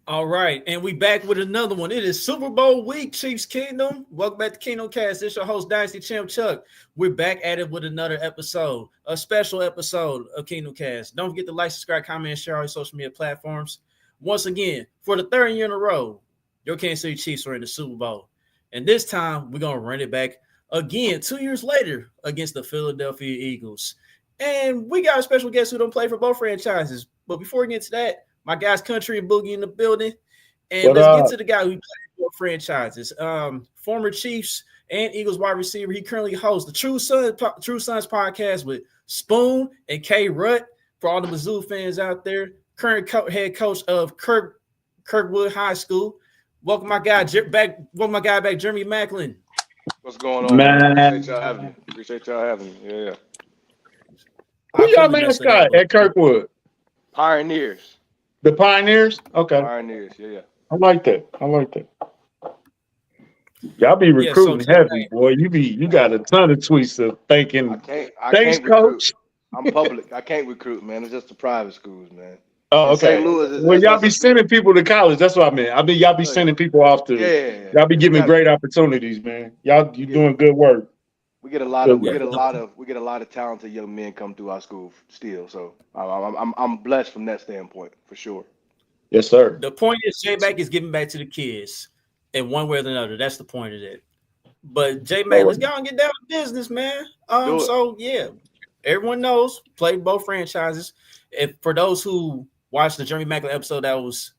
All right, and we back with another one. It is Super Bowl week, Chiefs Kingdom. Welcome back to Kingdom Cast. This is your host, Dynasty Champ Chuck. We're back at it with another episode, a special episode of Kingdom Cast. Don't forget to like, subscribe, comment, and share on social media platforms. Once again, for the third year in a row, your Kansas City Chiefs are in the Super Bowl. And this time, we're going to run it back again 2 years later against the Philadelphia Eagles. And we got a special guest who don't play for both franchises. But before we get to that, my guys, Country and Boogie in the building. And What let's get up? to the guy who played for franchises. Former Chiefs and Eagles wide receiver. He currently hosts the True Sons podcast with Spoon and K Rutt for all the Mizzou fans out there. Current head coach of Kirkwood High School. Welcome my guy back. Welcome my guy back, Jeremy Maclin. What's going on, man? Man, Appreciate y'all having me. Yeah. who y'all mascot at Kirkwood? Pioneers. The Pioneers? Okay. Pioneers, yeah. I like that. Y'all be recruiting heavy, boy. You got a ton of tweets of thanking. I Thanks, can't coach. recruit. I'm public. I can't recruit, man. It's just the private schools, man. Oh, okay. St. Louis Well, y'all be sending people to college. That's what I mean. Y'all be sending people off to. Yeah. Y'all be giving great opportunities, man. You doing good work. We get a lot of talented young men come through our school still. So I'm blessed from that standpoint for sure. Yes, sir. The point is, J-Mac is giving back to the kids in one way or another. That's the point of it. But J-Mac, let's go and get down to business, man. So yeah, everyone knows played both franchises. If for those who watched the Jeremy Maclin episode that was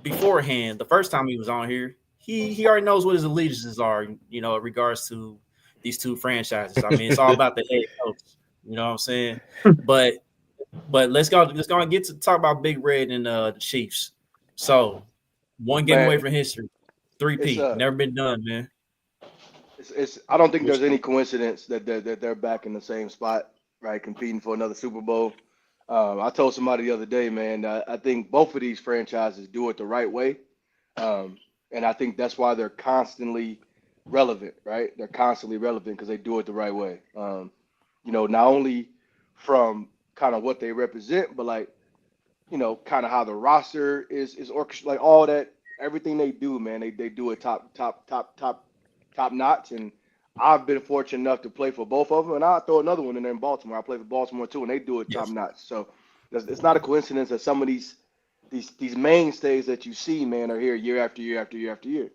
beforehand, the first time he was on here, he already knows what his allegiances are, in regards to these two franchises. I mean, it's all about the head coach. You know what I'm saying? But let's go and get to talk about Big Red and the Chiefs. So, one game away from history, 3P, never been done, man. I don't think there's any coincidence that they're back in the same spot, right, competing for another Super Bowl. I told somebody the other day, man, I think both of these franchises do it the right way, and I think that's why they're constantly relevant, right? They're constantly relevant because they do it the right way. Not only from kind of what they represent, but kind of how the roster is orchestrated, like all that, everything they do, man, they do it top notch. And I've been fortunate enough to play for both of them, and I'll throw another one in there in Baltimore. I play for Baltimore too, and they do it top notch. So it's not a coincidence that some of these mainstays that you see, man, are here year after year after year after year.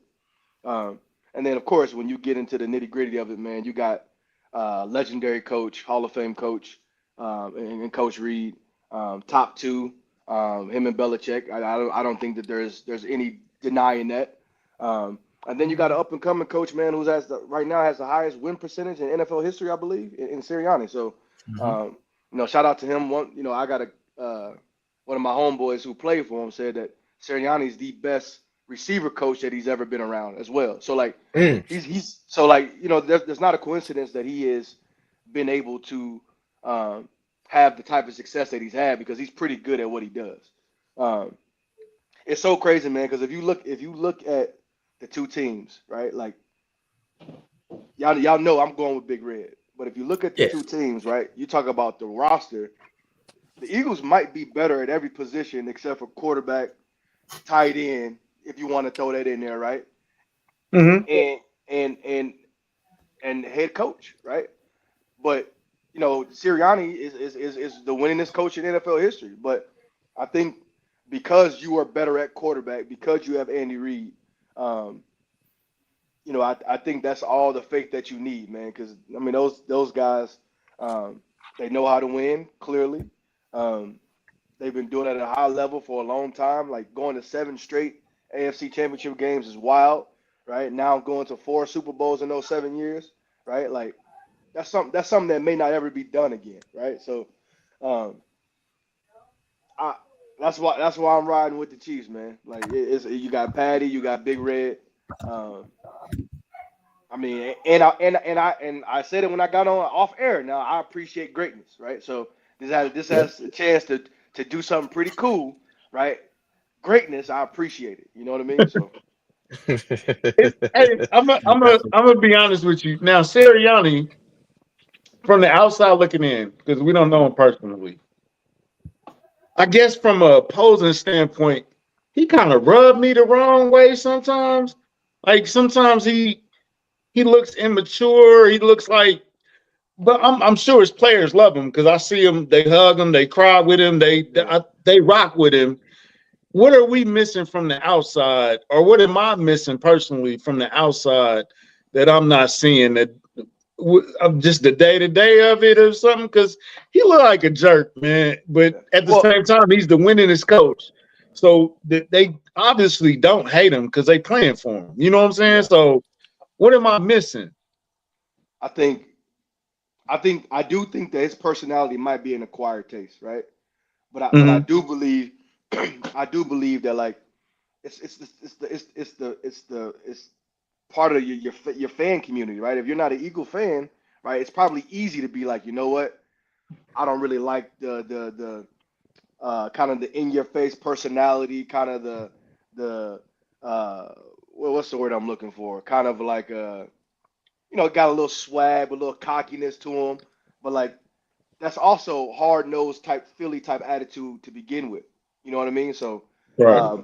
And then of course, when you get into the nitty gritty of it, man, you got legendary coach, Hall of Fame coach, and Coach Reed, top two. Him and Belichick. I don't think that there's any denying that. And then you got an up and coming coach, man, who's right now has the highest win percentage in NFL history, I believe, in Sirianni. So, shout out to him. I got one of my homeboys who played for him said that Sirianni is the best receiver coach that he's ever been around as well. So there's not a coincidence that he has been able to have the type of success that he's had because he's pretty good at what he does. It's so crazy, man, because if you look at the two teams, right? Like y'all know I'm going with Big Red. But if you look at the two teams, right, you talk about the roster, the Eagles might be better at every position except for quarterback, tight end, if you want to throw that in there, right? Mm-hmm. And head coach, right? But Sirianni is the winningest coach in NFL history. But I think because you are better at quarterback, because you have Andy Reid, I think that's all the faith that you need, man. Because I mean, those guys, they know how to win. Clearly, they've been doing it at a high level for a long time. Like going to 7 straight AFC Championship games is wild, right? Now going to 4 Super Bowls in those 7 years, right? Like that's something that may not ever be done again, right? So, that's why I'm riding with the Chiefs, man. Like you got Patty, you got Big Red. I mean, and I said it when I got on off air. Now I appreciate greatness, right? So this has a chance to do something pretty cool, right? Greatness, I appreciate it. You know what I mean? So, hey, I'm gonna be honest with you. Now, Sirianni, from the outside looking in, because we don't know him personally, I guess from a opposing standpoint, he kind of rubbed me the wrong way sometimes. Like sometimes he looks immature. He looks like, but I'm sure his players love him because I see him. They hug him. They cry with him. They rock with him. What are we missing from the outside, or what am I missing personally from the outside that I'm not seeing? That I'm just the day to day of it or something. Because he look like a jerk, man. But at the same time, he's the winningest coach. So they obviously don't hate him because they playing for him. You know what I'm saying? So what am I missing? I do think that his personality might be an acquired taste, right? But I do believe I do believe that like it's part of your fan community, right? If you're not an Eagle fan, right, it's probably easy to be like, you know what, I don't really like the kind of the in your face personality, kind of the what's the word I'm looking for? Kind of like got a little swag, a little cockiness to him, but like that's also hard nosed type Philly type attitude to begin with. You know what I mean? So Right.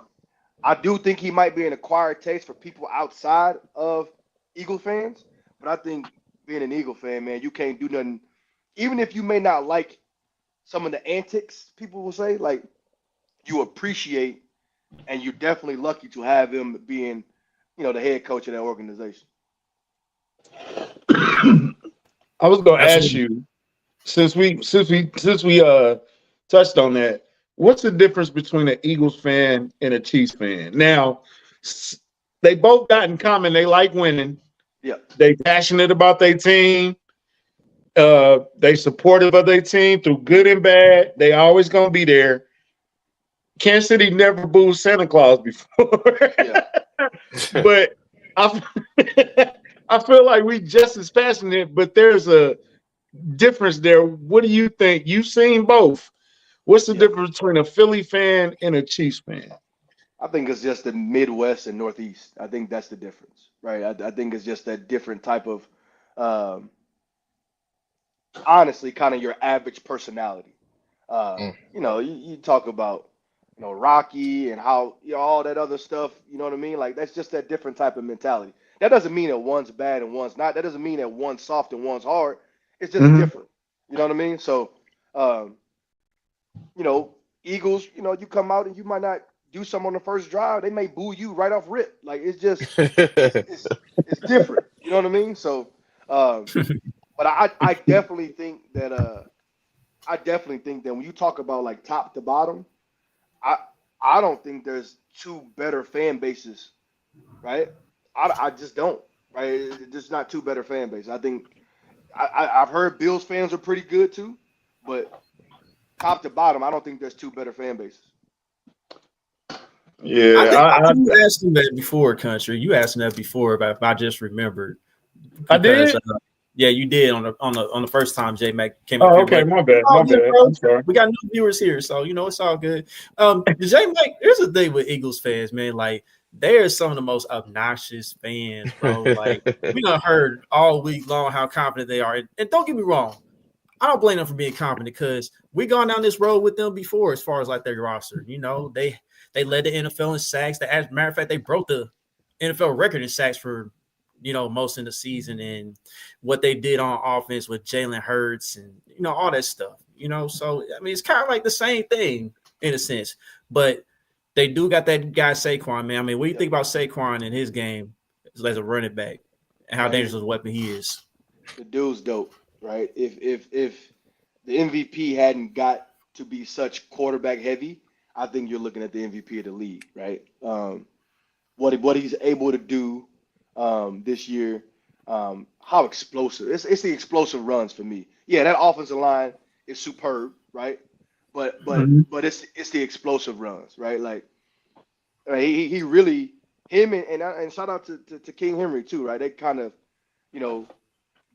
I do think he might be an acquired taste for people outside of Eagle fans, but I think being an Eagle fan, man, you can't do nothing. Even if you may not like some of the antics, people will say, like, you appreciate and you're definitely lucky to have him being, the head coach of that organization. I was gonna ask Absolutely. you, since we touched on that, what's the difference between an Eagles fan and a Chiefs fan? Now, they both got in common. They like winning. Yeah. They passionate about their team. They supportive of their team through good and bad. They always gonna be there. Kansas City never booed Santa Claus before, Yeah. but I, I feel like we just as passionate. But there's a difference there. What do you think? You've seen both. What's the Yeah. difference between a Philly fan and a Chiefs fan? I think it's just the Midwest and Northeast. I think that's the difference, right? I think it's just that different type of, um, honestly, kind of your average personality. You talk about, Rocky and how, all that other stuff, you know what I mean? Like, that's just that different type of mentality. That doesn't mean that one's bad and one's not. That doesn't mean that one's soft and one's hard. It's just Mm-hmm. different. You know what I mean? So, um, Eagles, you come out and you might not do something on the first drive. They may boo you right off rip. Like it's just it's different. You know what I mean? So but I definitely think that when you talk about like top to bottom, I I don't think there's two better fan bases, right? I just don't. Right? It's just not two better fan bases. I think I've heard Bills fans are pretty good too, but top to bottom, I don't think there's two better fan bases. Yeah, I think you asked him that before, country. You asked him that before, but if I just remembered, I did. Yeah, you did on the first time J Mac came up Oh, here. okay, But my bad. My bad. I'm sorry. we got new viewers here, so it's all good. J Mac, here's the thing with Eagles fans, man. Like they are some of the most obnoxious fans, bro. Like we done heard all week long how confident they are, and don't get me wrong, I don't blame them for being confident because we gone down this road with them before as far as like their roster. They led the NFL in sacks. As a matter of fact, they broke the NFL record in sacks for most in the season, and what they did on offense with Jalen Hurts and all that stuff. So I mean it's kind of like the same thing in a sense, but they do got that guy Saquon, man. I mean, what do you think about Saquon in his game as a running back and how dangerous of a weapon he is? The dude's dope, right? If the MVP hadn't got to be such quarterback heavy, I think you're looking at the MVP of the league, right? What he's able to do this year, how explosive. It's the explosive runs for me. Yeah, that offensive line is superb, right? But Mhm. it's the explosive runs, right? Like he really him and shout out to King Henry too, right? They kind of you know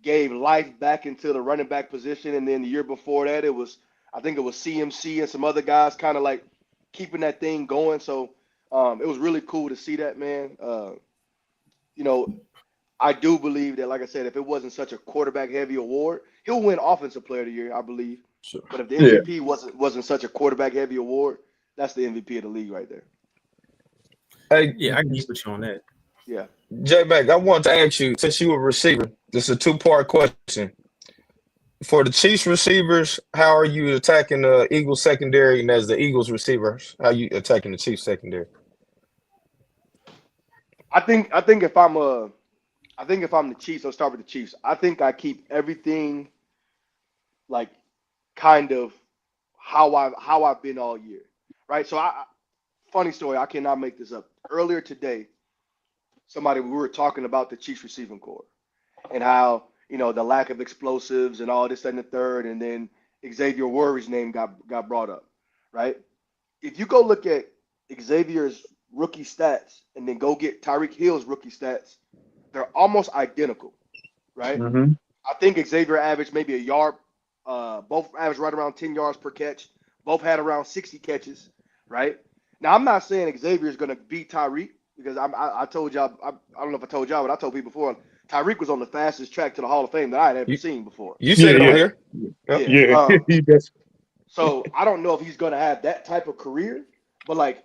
gave life back into the running back position, and then the year before that I think it was CMC and some other guys kind of like keeping that thing going. So it was really cool to see that, man. You know, I do believe that, like I said, if it wasn't such a quarterback heavy award, he'll win Offensive Player of the Year, I believe. Sure. But if the Yeah. MVP wasn't such a quarterback heavy award, that's the MVP of the league right there. Hey, Yeah, I can get with you on that. Yeah. J Mac, I want to ask you, since you a receiver, this is a two-part question. For the Chiefs receivers, how are you attacking the Eagles secondary? And as the Eagles receivers, how you attacking the Chiefs secondary? I think if I'm the Chiefs, I'll start with the Chiefs. I think I keep everything like kind of how I've been all year, right? So funny story, I cannot make this up. Earlier today, we were talking about the Chiefs receiving core and how the lack of explosives and all this and the third, and then Xavier Worthy's name got brought up, right? If you go look at Xavier's rookie stats and then go get Tyreek Hill's rookie stats, they're almost identical, right? Mm-hmm. I think Xavier averaged maybe a yard. Both averaged right around 10 yards per catch. Both had around 60 catches, right? Now, I'm not saying Xavier is going to beat Tyreek because I told y'all, I don't know if I told y'all, but I told people before, Tyreek was on the fastest track to the Hall of Fame that I had ever You seen before. you Yeah, said it on yeah, here. Yep. Yeah. yeah. That's So I don't know if he's going to have that type of career, but like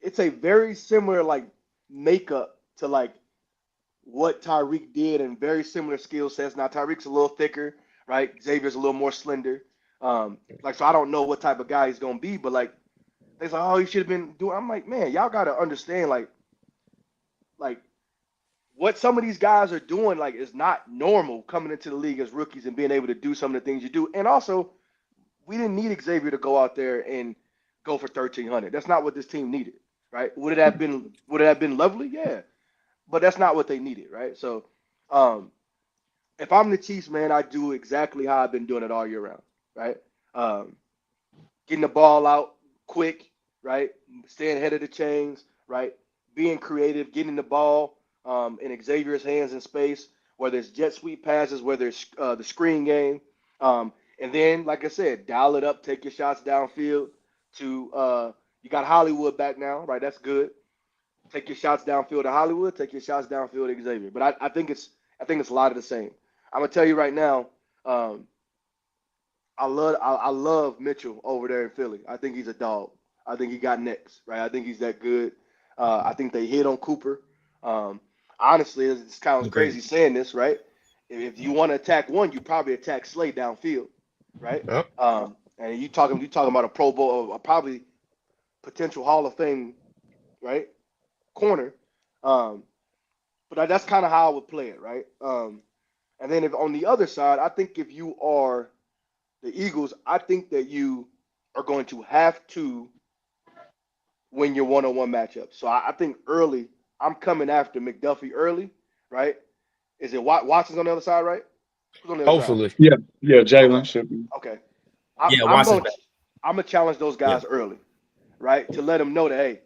it's a very similar like makeup to like what Tyreek did and very similar skill sets. Now Tyreek's a little thicker, right? Xavier's a little more slender. So I don't know what type of guy he's gonna be, but like they say, oh, he should have been doing. I'm like, man, y'all gotta understand, like what some of these guys are doing, like is not normal coming into the league as rookies and being able to do some of the things you do. And also, we didn't need Xavier to go out there and go for 1,300. That's not what this team needed, right? Would it have been lovely? Yeah, but that's not what they needed, right? So, um, if I'm the Chiefs, man, I do exactly how I've been doing it all year round, right? Um, Getting the ball out quick, right? Staying ahead of the chains, right? Being creative, getting the ball in Xavier's hands in space, whether it's jet sweep passes, whether it's the screen game. And then, like I said, dial it up, take your shots downfield you got Hollywood back now, right? That's good. Take your shots downfield to Hollywood, take your shots downfield to Xavier. But I think it's a lot of the same. I'm gonna tell you right now, um, I love Mitchell over there in Philly. I think he's a dog. I think he got next, right? I think he's that good. I think they hit on Cooper. Um, Honestly, it's kind of Agreed. crazy saying this, right? If you want to attack one, you probably attack Slay downfield, right? Yep. And you talking about a Pro Bowl, probably potential Hall of Fame, right? Corner. Um, but that's kind of how I would play it, right? And then if on the other side, I think if you are the Eagles, I think that you are going to have to win your one-on-one matchup. So I think early, I'm coming after McDuffie early, right? Is it Watson's on the other side, right? Who's on the other side? Hopefully. yeah, yeah. Okay, Jalen should be. okay. Yeah, I'm Watson's going. back. I'm gonna challenge those Yeah. guys early, right? To let them know that hey,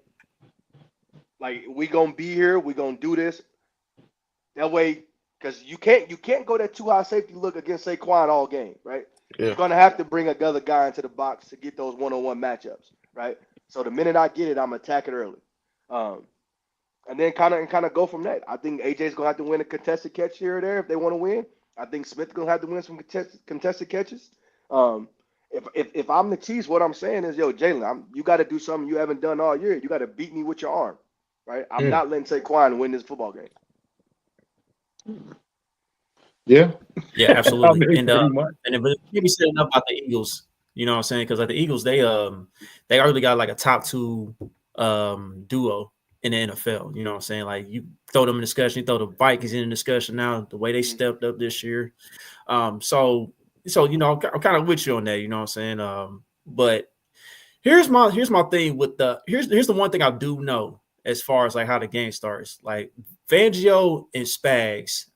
like we gonna be here, we gonna do this. That way, because you can't go that too high safety look against Saquon all game, right? You're Yeah. gonna have to bring another guy into the box to get those one-on-one matchups, right? So the minute I get it, I'm attacking early, um, and then kind of go from that. I think AJ's gonna have to win a contested catch here or there if they want to win. I think Smith's gonna have to win some contested catches. Um, if I'm the Chiefs, what I'm saying is, yo, Jalen, you got to do something you haven't done all year. You got to beat me with your arm, right? I'm Mm. not letting Saquon win this football game. Yeah, Yeah, I absolutely. mean, And pretty much. and if you be saying up about the Eagles, you know what I'm saying? Because like the Eagles, they already got like a top two duo in the NFL. You know what I'm saying? Like you throw them in discussion, you throw the Vikings in the discussion now, the way they Mhm. stepped up this year. So I'm kind of with you on that, you know what I'm saying? But here's my thing with here's the one thing I do know as far as like how the game starts. Like Fangio and Spags,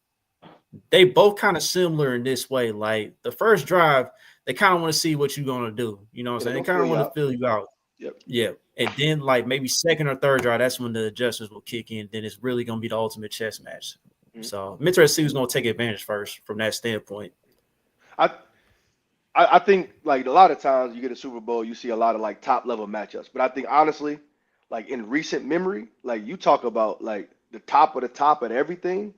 they both kind of similar in this way. Like the first drive, they kind of want to see what you're gonna do. You know what I'm Yeah, they're saying? They gonna kind fill of you want to out. fill you out. Yep. Yeah. And then like maybe second or third drive, that's when the adjustments will kick in. Then it's really gonna be the ultimate chess match. Mhm. So I'm interested to see who's gonna take advantage first from that standpoint. I I think like a lot of times you get a Super Bowl, you see a lot of like top level matchups. But I think honestly, like in recent memory, like you talk about like the top of everything,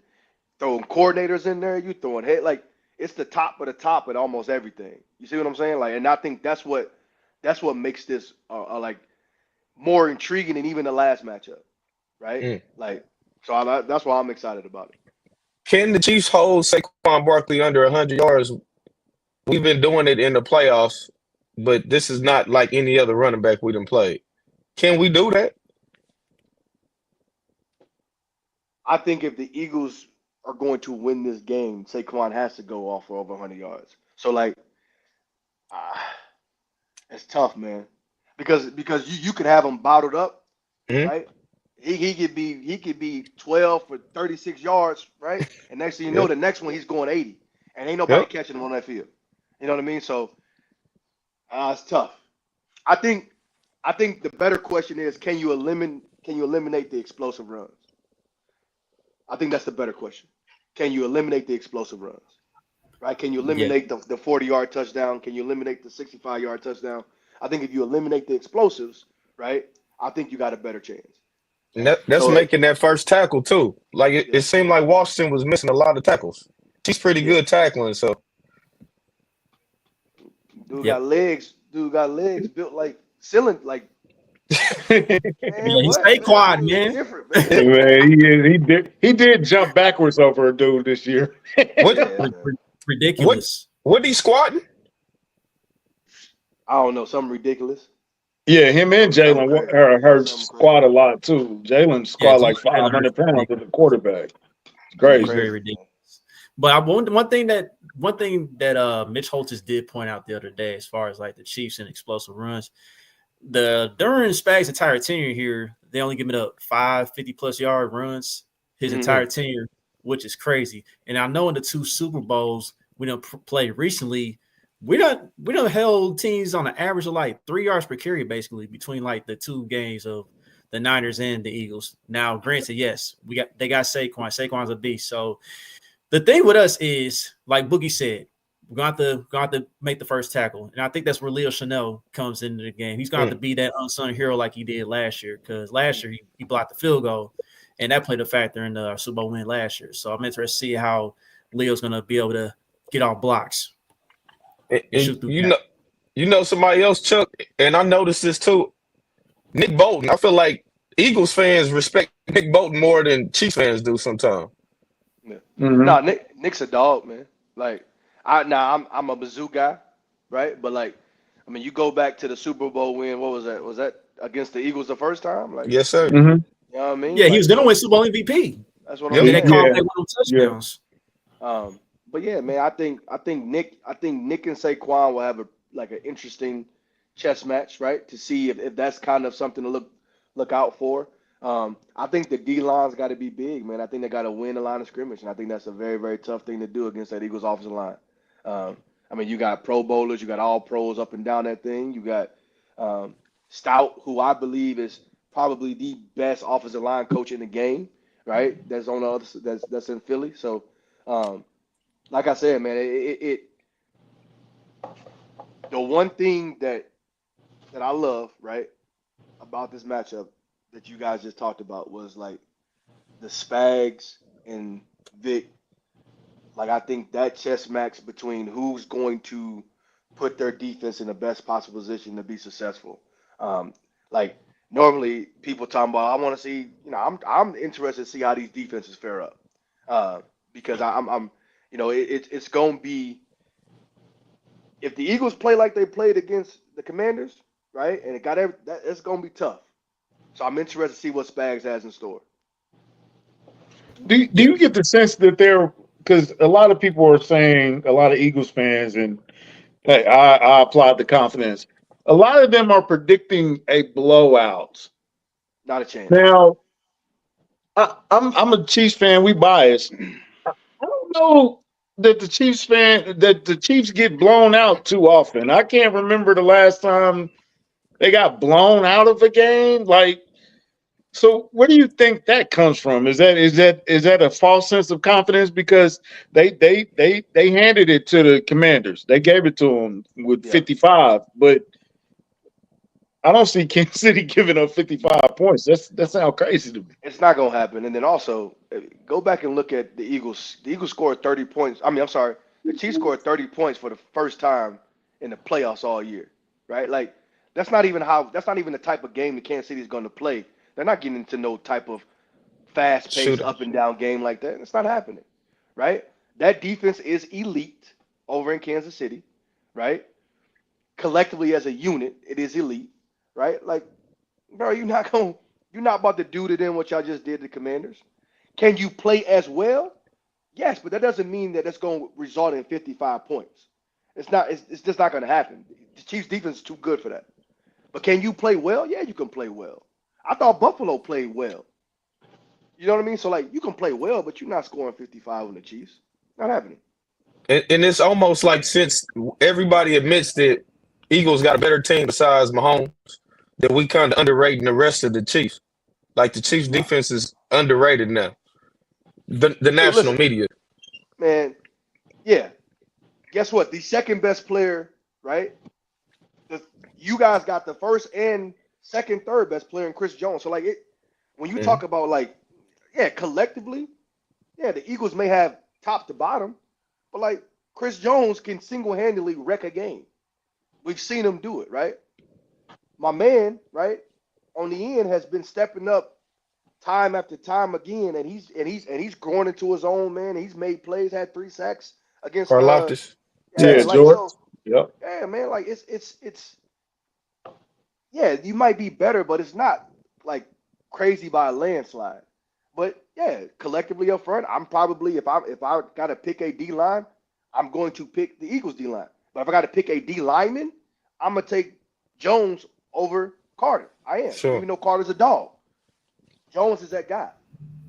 throwing coordinators in there, you throwing head like it's the top of the top at almost everything. You see what I'm saying? Like, and I think that's what makes this like more intriguing than even the last matchup, right? Like, so that's why I'm excited about it. Can the Chiefs hold Saquon Barkley under 100 yards? We've been doing it in the playoffs, but this is not like any other running back we done played. Can we do that? I think if the Eagles are going to win this game, Saquon has to go off for over 100 yards. So like, it's tough, man, because you could have him bottled up, right? He could be 12 for 36 yards, right? And next thing you know, the next one he's going 80, and ain't nobody catching him on that field. You know what I mean? So it's tough. I think the better question is, can you eliminate the explosive runs? I think that's the better question. Can you eliminate the explosive runs? Right? Can you eliminate the 40-yard touchdown? Can you eliminate the 65-yard touchdown? I think if you eliminate the explosives, right, I think you got a better chance. And that's making that first tackle too. Like it seemed like Washington was missing a lot of tackles. He's pretty good tackling, so dude got legs. Dude got legs built like ceiling, like. Man, he stay quiet, man. Man, he did jump backwards over a dude this year. Ridiculous. What he squatting? I don't know, something ridiculous. Yeah, him and Jalen Hurts squat a lot too. Jalen squat like 500 pounds as a quarterback. It's crazy. Very ridiculous. But one thing that Mitch Holtis did point out the other day, as far as like the Chiefs and explosive runs, during Spags' entire tenure here, they only given up 5 50-plus yard runs his entire tenure, which is crazy. And I know in the 2 Super Bowls we don't play recently, we don't held teams on an average of like 3 yards per carry, basically, between like the 2 games of the Niners and the Eagles. Now, granted, yes, they got Saquon. Saquon's a beast. So the thing with us is, like Boogie said, we're going to have to make the first tackle. And I think that's where Leo Chanel comes into the game. He's going to have to be that unsung hero like he did last year, because last year he blocked the field goal, and that played a factor in the Super Bowl win last year. So I'm interested to see how Leo's going to be able to get off blocks. You know somebody else, Chuck, and I noticed this too, Nick Bolton. I feel like Eagles fans respect Nick Bolton more than Chiefs fans do sometimes. Yeah. No, Nick's a dog, man. Like, I'm a Mizzou guy, right? But like, I mean, you go back to the Super Bowl win. What was that? Was that against the Eagles the first time? Like, yes, sir. You know what I mean? Yeah, he was gonna win Super Bowl MVP. That's what I'm saying. They called back one of touchdowns. But yeah, man, I think Nick and Saquon will have an interesting chess match, right? To see if that's kind of something to look out for. I think the D-line's got to be big, man. I think they got to win the line of scrimmage, and I think that's a very, very tough thing to do against that Eagles offensive line. I mean, you got Pro Bowlers, you got all pros up and down that thing. You got Stout, who I believe is probably the best offensive line coach in the game, right? That's on the other, that's in Philly. So, like I said, man, the one thing that I love, right, about this matchup that you guys just talked about was like the Spags and Vic. Like, I think that chess match between who's going to put their defense in the best possible position to be successful. Like, normally people talking about, I want to see, I'm interested to see how these defenses fare up. Because I'm it's going to be, if the Eagles play like they played against the Commanders, right, and it's going to be tough. So I'm interested to see what Spags has in store. Do you get the sense that because a lot of people are saying, a lot of Eagles fans, and hey, I applaud the confidence. A lot of them are predicting a blowout. Not a chance. Now, I'm a Chiefs fan. We biased. I don't know that the Chiefs get blown out too often. I can't remember the last time they got blown out of a game. Like, so where do you think that comes from? Is that a false sense of confidence because they handed it to the Commanders? They gave it to them with 55, but I don't see Kansas City giving up 55 points. That sounds crazy to me. It's not gonna happen. And then also go back and look at the Eagles. The Eagles scored 30 points. The Chiefs scored 30 points for the first time in the playoffs all year, right? Like, that's not even the type of game that Kansas City is going to play. They're not getting into no type of fast-paced, Shooter. up and down game like that. It's not happening, right? That defense is elite over in Kansas City, right? Collectively as a unit, it is elite, right? Like, bro, you're not about to do to them what y'all just did to the Commanders. Can you play as well? Yes, but that doesn't mean that it's going to result in 55 points. It's not. It's just not going to happen. The Chiefs' defense is too good for that. But can you play well? Yeah, you can play well. I thought Buffalo played well. You know what I mean? So, like, you can play well, but you're not scoring 55 on the Chiefs. Not happening. And it's almost like since everybody admits that Eagles got a better team besides Mahomes, that we kind of underrating the rest of the Chiefs. Like the Chiefs' defense is underrated now. The national media. Man, yeah. Guess what? The second best player, right? You guys got the first and second, third best player in Chris Jones. So, like, when you talk about, like, yeah, collectively, yeah, the Eagles may have top to bottom, but, like, Chris Jones can single-handedly wreck a game. We've seen him do it, right? My man, right, on the end has been stepping up time after time again, and he's growing into his own, man. He's made plays, had 3 sacks against Karlaftis. Yeah, like, George. so, Yep. yeah, man, like it's yeah, you might be better, but it's not like crazy by a landslide. But yeah, collectively up front, I'm probably if I got to pick a D line, I'm going to pick the Eagles D line. But if I got to pick a D lineman, I'm gonna take Jones over Carter. I am, Sure. even though Carter's a dog. Jones is that guy.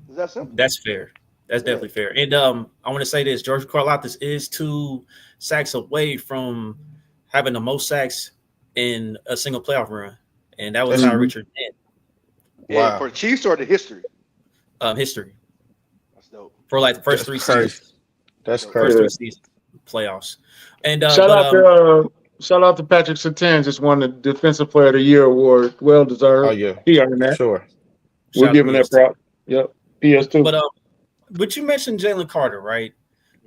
Is that simple? That's fair. That's definitely fair. And I want to say this: George Karlaftis is 2 sacks away from having the most sacks in a single playoff run, and that was Ty Richard did. Yeah, for the Chiefs or the history? History. That's dope. For like the first 3 seasons. That's First crazy. 3 seasons, playoffs. And Shout out to Patrick Surtain, just won the Defensive Player of the Year award. Well deserved. Oh yeah, He earned that. sure. We're giving that prop. Yep. PS2. But you mentioned Jalen Carter, right?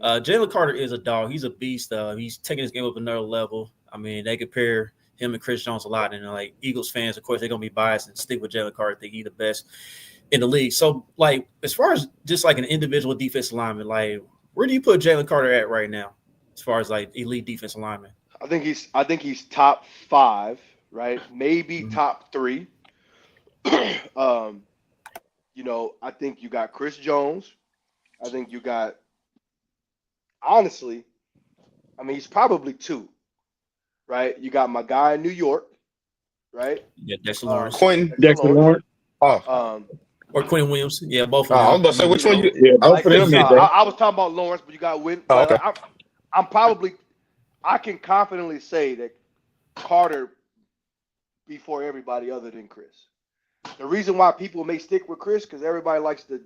Jalen Carter is a dog. He's a beast. He's taking his game up another level. I mean, they compare him and Chris Jones a lot. And like Eagles fans, of course, they're gonna be biased and stick with Jalen Carter. Think he's the best in the league. So, like, as far as just like an individual defensive lineman, like, where do you put Jalen Carter at right now, as far as like elite defensive lineman? I think he's top 5, right? Maybe top 3. You know, I think you got Chris Jones. I think you got, honestly, I mean, he's probably 2, right? You got my guy in New York, right? Yeah, Dexter Lawrence. Dexter Lawrence. Or Quinn Williams. Yeah, both of them. I was about to say, which one you? Yeah, both of them. I was talking about Lawrence, but you got Win. Oh, okay. I can confidently say that Carter before everybody other than Chris. The reason why people may stick with Chris because everybody likes the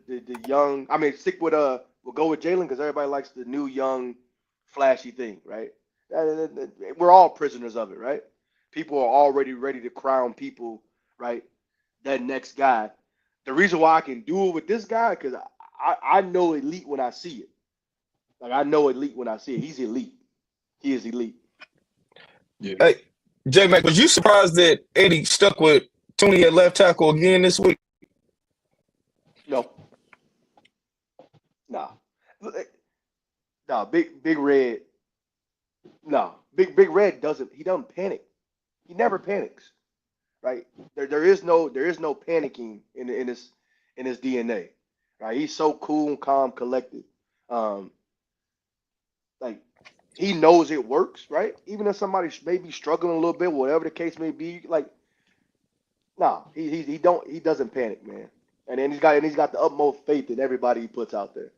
young. I mean, we'll go with Jalen because everybody likes the new young, flashy thing, right? We're all prisoners of it, right? People are already ready to crown people, right? That next guy. The reason why I can do it with this guy because I know elite when I see it. Like I know elite when I see it. He's elite. He is elite. Yeah. Hey, J Mac, was you surprised that Eddie stuck with Tooney at left tackle again this week? No. Nah. Nah, Big Red. No. Big Red doesn't panic. He never panics. Right? There is no panicking in his DNA. Right? He's so cool, calm, collected. Like he knows it works, right? Even if somebody may be struggling a little bit, whatever the case may be, like no, he doesn't panic, man. And then he's got the utmost faith in everybody he puts out there.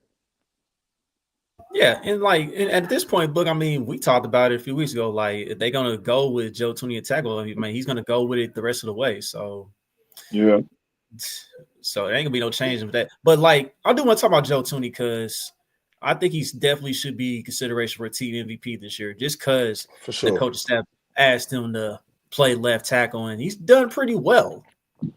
Yeah, and at this point, Book, I mean, we talked about it a few weeks ago. Like, if they're gonna go with Joe Tooney at tackle, I mean, he's gonna go with it the rest of the way. So yeah, so there ain't gonna be no change with that. But like, I do want to talk about Joe Tooney because I think he's definitely should be consideration for a team MVP this year, just because the coaching staff asked him to play left tackle, and he's done pretty well.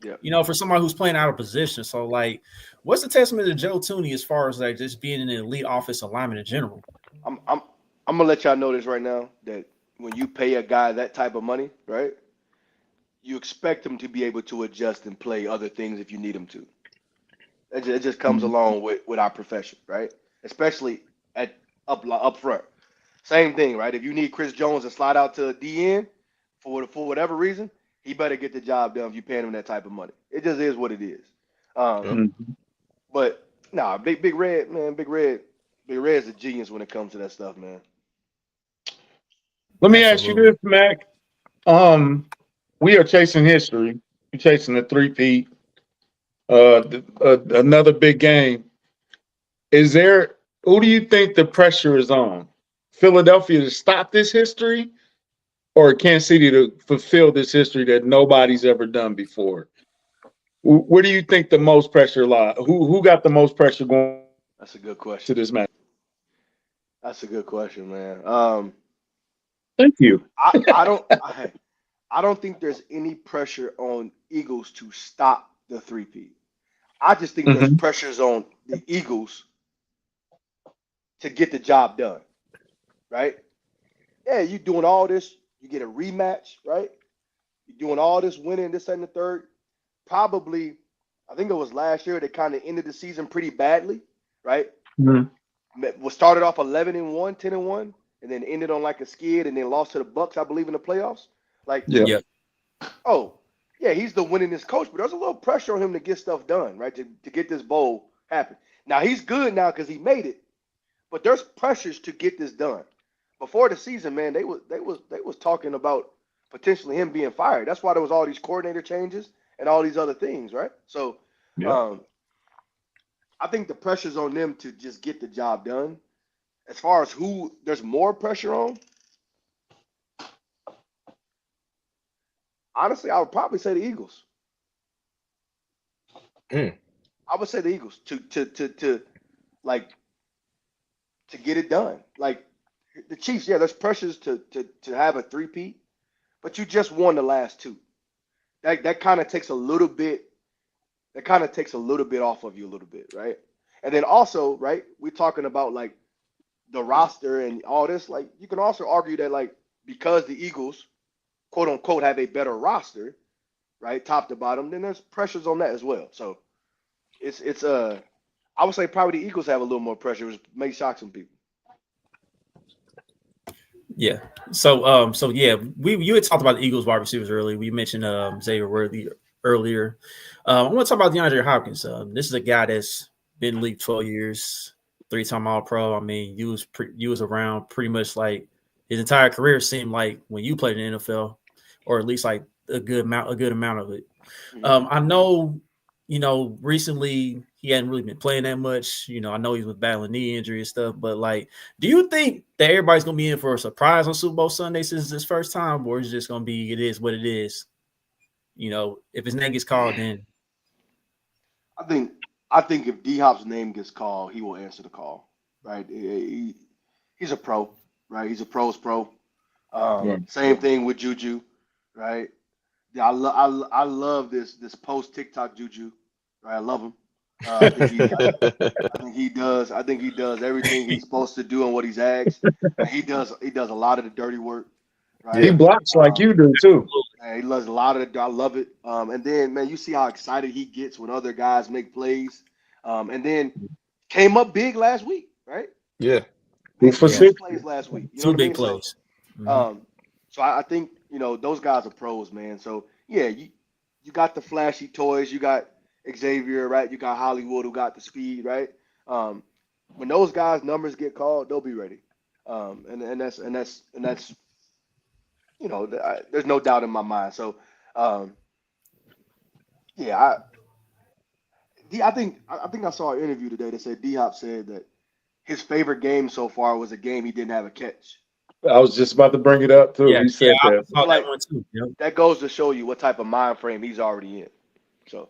Yeah. You know, for somebody who's playing out of position. So, like, what's the testament to Joe Tooney as far as like just being an elite offensive lineman in general? I'm gonna let y'all know this right now that when you pay a guy that type of money, right, you expect him to be able to adjust and play other things if you need him to. It just comes along with our profession, right? Especially up front. Same thing, right? If you need Chris Jones to slide out to a DN for whatever reason, he better get the job done if you're paying him that type of money. It just is what it is. But nah, Big Red, man, Big Red's a genius when it comes to that stuff, man. Let me ask you this, Mac. We are chasing history. We're chasing the three-peat. Another big game. Who do you think the pressure is on? Philadelphia to stop this history, or Kansas City to fulfill this history that nobody's ever done before? Where do you think the most pressure lies? Who got the most pressure going? That's a good question. To this match. That's a good question, man. Thank you. I don't think there's any pressure on Eagles to stop the three-peat. I just think there's pressures on the Eagles to get the job done, right? Yeah, you doing all this, you get a rematch, right? You're doing all this winning, this and the third. Probably, I think it was last year they kind of ended the season pretty badly, right? Was started off 11-1, 10-1, and then ended on like a skid, and then lost to the Bucks, I believe, in the playoffs. Oh, yeah, he's the winningest coach, but there's a little pressure on him to get stuff done, right? To get this bowl happen. Now he's good now because he made it, but there's pressures to get this done. Before the season, man, they was talking about potentially him being fired. That's why there was all these coordinator changes and all these other things, right? So, I think the pressure's on them to just get the job done. As far as who there's more pressure on, honestly, I would probably say the Eagles. I would say the Eagles to get it done. Like the Chiefs, yeah, there's pressures to have a three-peat, but you just won the last two. That kind of takes a little bit. That kind of takes a little bit off of you a little bit, right? And then also, right, we're talking about like the roster and all this. Like you can also argue that like because the Eagles, quote unquote, have a better roster, right, top to bottom, then there's pressures on that as well. So it's I would say probably the Eagles have a little more pressure, which may shock some people. Yeah. So yeah, you had talked about the Eagles wide receivers earlier. We mentioned Xavier Worthy earlier. I want to talk about DeAndre Hopkins. This is a guy that's been in the league 12 years, 3-time All-Pro. I mean, you was around pretty much like his entire career seemed like when you played in the NFL, or at least like a good amount of it. I know, recently he hadn't really been playing that much. I know he was battling knee injury and stuff, but like, do you think that everybody's gonna be in for a surprise on Super Bowl Sunday since it's his first time, or is it just gonna be it is what it is? If his name gets called, then I think if D-Hop's name gets called, he will answer the call, right? He's a pro, right? He's a pro's pro. Same thing with Juju, right? Yeah, I love this post TikTok Juju, right? I love him. I think he does everything he's supposed to do and what he's asked. And he does a lot of the dirty work, right? He blocks like you do too. He does a lot of it. I love it. And then, man, you see how excited he gets when other guys make plays. And then came up big last week, right? Yeah. Big plays last week. You know Two big what I mean? plays. So I think, those guys are pros, man. So, yeah, you got the flashy toys. You got Xavier, right? You got Hollywood who got the speed, right? When those guys' numbers get called, they'll be ready. And that's there's no doubt in my mind. So, yeah, I think I saw an interview today that said D-Hop said that his favorite game so far was a game he didn't have a catch. I was just about to bring it up too. He said that. Like, that one too. Yep. That goes to show you what type of mind frame he's already in. So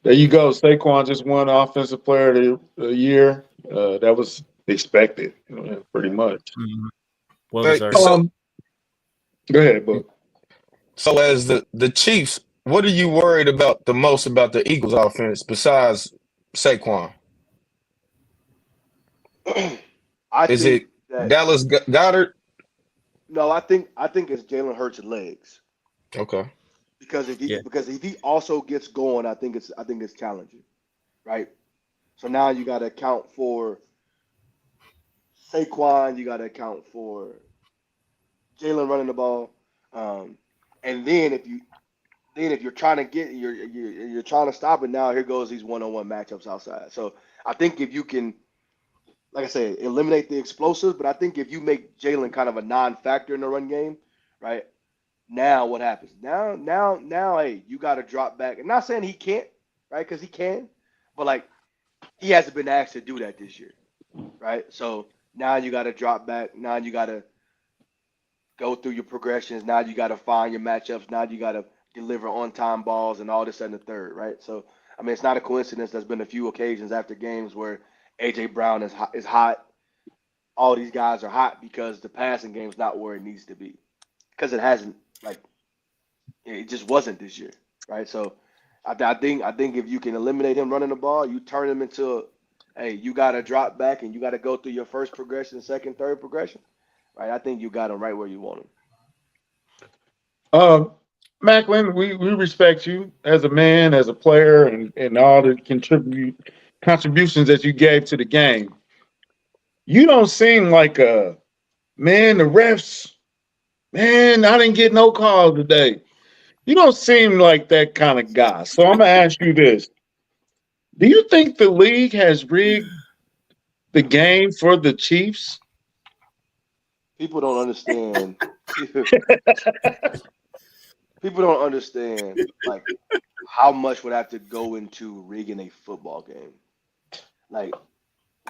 there you go. Saquon just won Offensive Player of the Year. That was expected, pretty much. Well, go ahead, Book. So as the Chiefs, what are you worried about the most about the Eagles offense besides Saquon? Is it Dallas Goedert? No, I think it's Jalen Hurts' legs. Okay. Because if he also gets going, I think it's challenging, right? So now you got to account for Saquon. You got to account for Jalen running the ball. And then if you're trying to you're trying to stop it now, here goes these one-on-one matchups outside. So I think if you can, like I said, eliminate the explosives, but I think if you make Jalen kind of a non-factor in the run game, right? Now what happens? Now, hey, you got to drop back. I'm not saying he can't, right? Because he can, but like he hasn't been asked to do that this year, right? So now you got to drop back. Now you got to go through your progressions. Now you got to find your matchups. Now you got to deliver on-time balls and all this and the third, right? So I mean, it's not a coincidence. There's been a few occasions after games where A.J. Brown is hot. All these guys are hot because the passing game is not where it needs to be, because it hasn't. Like, it just wasn't this year, right? So I think if you can eliminate him running the ball, you turn him into, hey, you got to drop back and you got to go through your first progression, second, third progression, right? I think you got him right where you want him. Maclin, we respect you as a man, as a player, and all the contributions that you gave to the game. You don't seem like the refs. Man, I didn't get no call today. You don't seem like that kind of guy. So I'm going to ask you this. Do you think the league has rigged the game for the Chiefs? People don't understand. People don't understand, like, how much would have to go into rigging a football game. Like,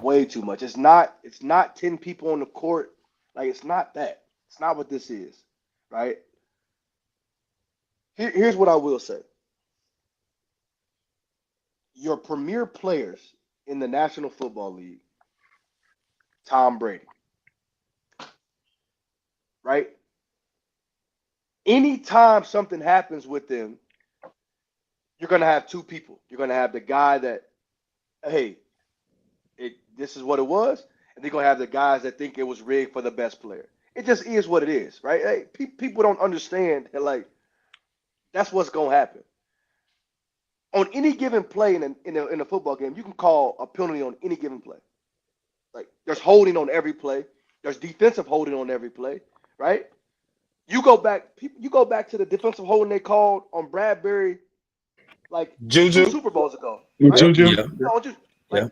way too much. It's not 10 people on the court. Like, it's not that. It's not what this is, right? Here's what I will say. Your premier players in the National Football League, Tom Brady, right? Anytime something happens with them, you're going to have two people. You're going to have the guy that, hey, this is what it was, and they're going to have the guys that think it was rigged for the best player. It just is what it is, right? Hey, people don't understand that, like, that's what's going to happen. On any given play in a football game, you can call a penalty on any given play. Like, there's holding on every play. There's defensive holding on every play, right? You go back to the defensive holding they called on Bradbury, like Juju. 2 Super Bowls ago. Right? Juju? Yeah. No,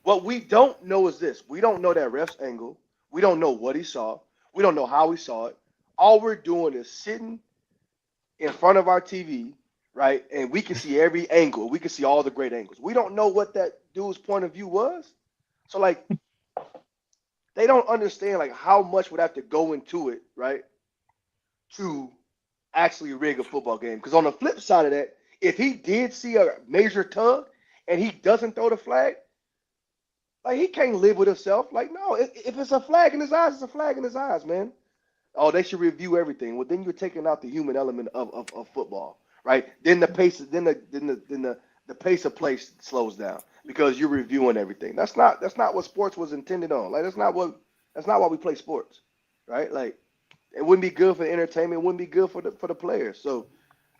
what we don't know is this. We don't know that ref's angle. We don't know what he saw. We don't know how he saw it. All we're doing is sitting in front of our TV, right? And we can see every angle. We can see all the great angles. We don't know what that dude's point of view was. So, like, they don't understand, like, how much would have to go into it, right, to actually rig a football game. Because on the flip side of that, if he did see a major tug and he doesn't throw the flag, like, he can't live with himself. Like, no, if it's a flag in his eyes, it's a flag in his eyes, man. Oh, they should review everything. Well, then you're taking out the human element of football, right? Then the pace, then the pace of play slows down because you're reviewing everything. That's not what sports was intended on. Like, that's not why we play sports, right? Like, it wouldn't be good for the entertainment. It wouldn't be good for the players. So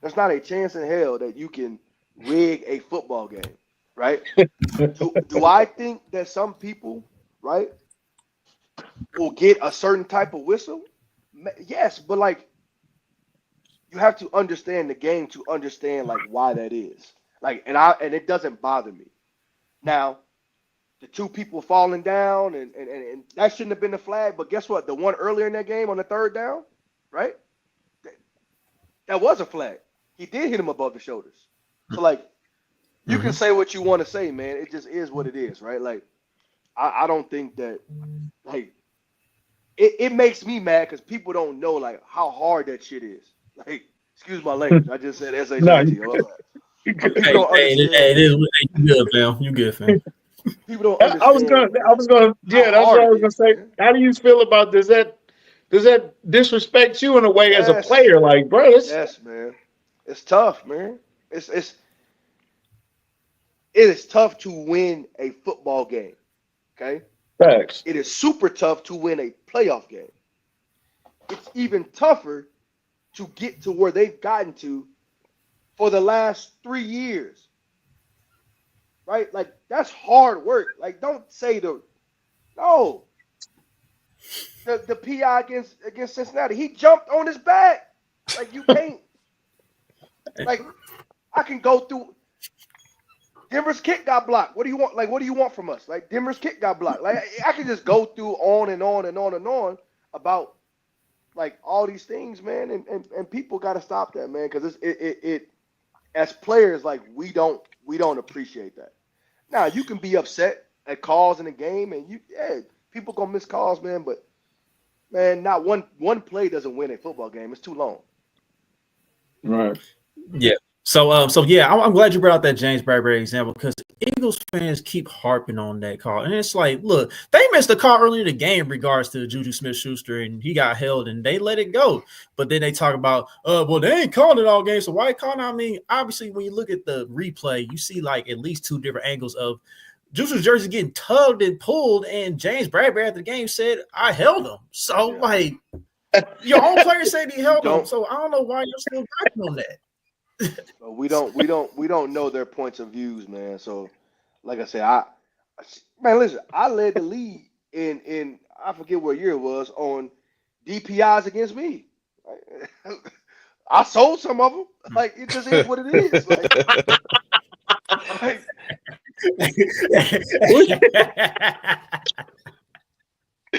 there's not a chance in hell that you can rig a football game, right? Do I think that some people, right, will get a certain type of whistle? Yes, but, like, you have to understand the game to understand, like, why that is. Like, and it doesn't bother me. Now, the 2 people falling down and that shouldn't have been a flag, but guess what? The one earlier in that game on the 3rd down, right? That was a flag. He did hit him above the shoulders. So, like, you can say what you want to say, man. It just is what it is, right? Like, I don't think that, like, it makes me mad because people don't know, like, how hard that shit is. Like, excuse my language. I just said SHIT. No, People don't understand. It is. You good, fam? You good, fam? People don't understand. Yeah, that's what I was gonna say. Man. How do you feel about does that disrespect you in a way as a player? Like, bro, yes, man. It's tough, man. It is tough to win a football game. Okay? Facts. It is super tough to win a playoff game. It's even tougher to get to where they've gotten to for the last 3 years. right? Like that's hard work. Like don't say no. The PI against Cincinnati, he jumped on his back. Like you can't. Like I can go through. Denver's kick got blocked. What do you want? Like what do you want from us? Like Denver's kick got blocked. Like I can just go through on and on and on and on about like all these things, man. And people got to stop that, man, because it as players, like we don't appreciate that. Now you can be upset at calls in the game, and people gonna miss calls, man. But man, not one play doesn't win a football game. It's too long. Right. Yeah. So yeah, I'm glad you brought out that James Bradbury example because Eagles fans keep harping on that call, and it's like, look, they missed the call early in the game in regards to Juju Smith-Schuster, and he got held, and they let it go. But then they talk about, well, they ain't calling it all game, so why calling? I mean, obviously, when you look at the replay, you see like at least two different angles of Juju's jersey getting tugged and pulled, and James Bradbury after the game said, "I held him." So like, your own player said he held him, so I don't know why you're still griping on that. We don't know their points of views, man. So, like I said, listen, I led the league in I forget what year it was on DPIs against me. I sold some of them. Like it just is what it is. Like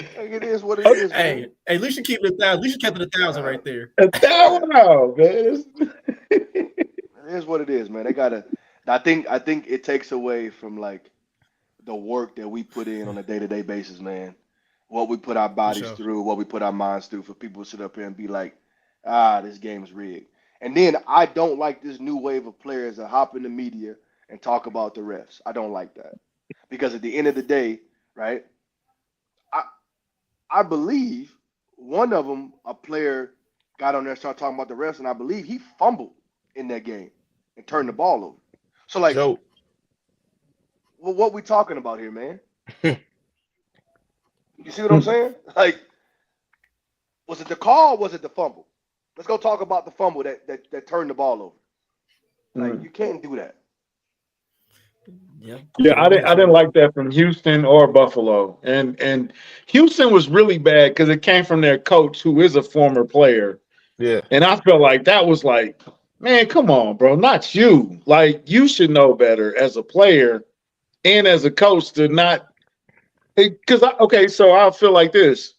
it is what it is. Hey, at least you keep it 1,000. At least you kept it 1,000 right there. 1,000, man. It is what it is, man. They gotta. I think it takes away from like the work that we put in on a day-to-day basis, man. What we put our bodies through, what we put our minds through, for people to sit up here and be like, this game is rigged. And then I don't like this new wave of players that hop in the media and talk about the refs. I don't like that because at the end of the day, right? I believe one of them, a player, got on there and started talking about the refs, and I believe he fumbled in that game and turned the ball over. So, like, well, what we talking about here, man? You see what I'm saying? Like, was it the call or was it the fumble? Let's go talk about the fumble that turned the ball over. Like, you can't do that. Yeah, I didn't like that from Houston or Buffalo, and Houston was really bad because it came from their coach, who is a former player. Yeah, and I felt like that was like, man, come on, bro, not you. Like you should know better as a player and as a coach to not. Because so I feel like this: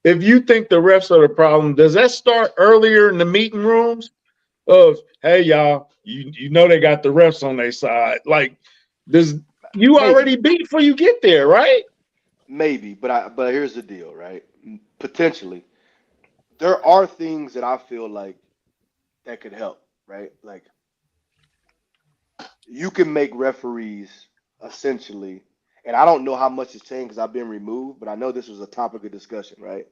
if you think the refs are the problem, does that start earlier in the meeting rooms? Of hey, y'all, you know they got the refs on their side, like. You already beat before you get there, right? Maybe, but here's the deal, right? Potentially, there are things that I feel like that could help, right? Like you can make referees essentially, and I don't know how much it's changed because I've been removed, but I know this was a topic of discussion, right?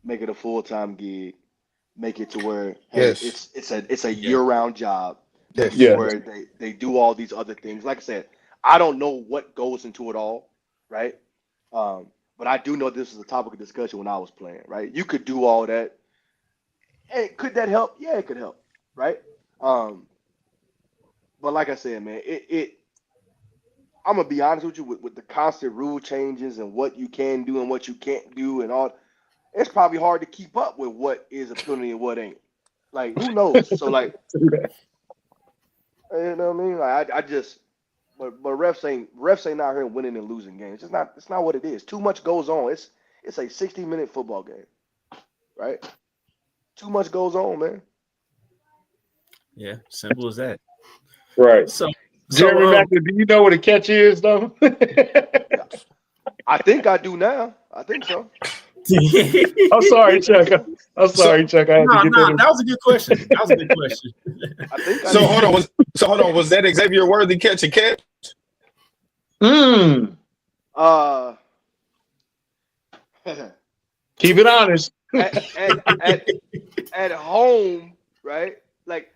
Make it a full-time gig, make it to where it's a year-round job. Where they do all these other things. Like I said, I don't know what goes into it all, right? But I do know this is a topic of discussion when I was playing, right? You could do all that. Hey, could that help? Yeah, it could help, right? But like I said, man, I'm gonna be honest with you with the constant rule changes and what you can do and what you can't do and all. It's probably hard to keep up with what is a penalty and what ain't. Like, who knows? So like. You know what I mean? Like I just, but refs ain't out here winning and losing games. It's not what it is. Too much goes on. It's a 60-minute football game, right? Too much goes on, man. Yeah, simple as that. Right. So Jeremy Maclin, do you know what a catch is, though? I think I do now. I think so. I'm sorry, Chuck. Chuck. I had to get that. That was a good question. I think hold on. Was that Xavier Worthy catch a catch? Keep it honest. At home, right? Like,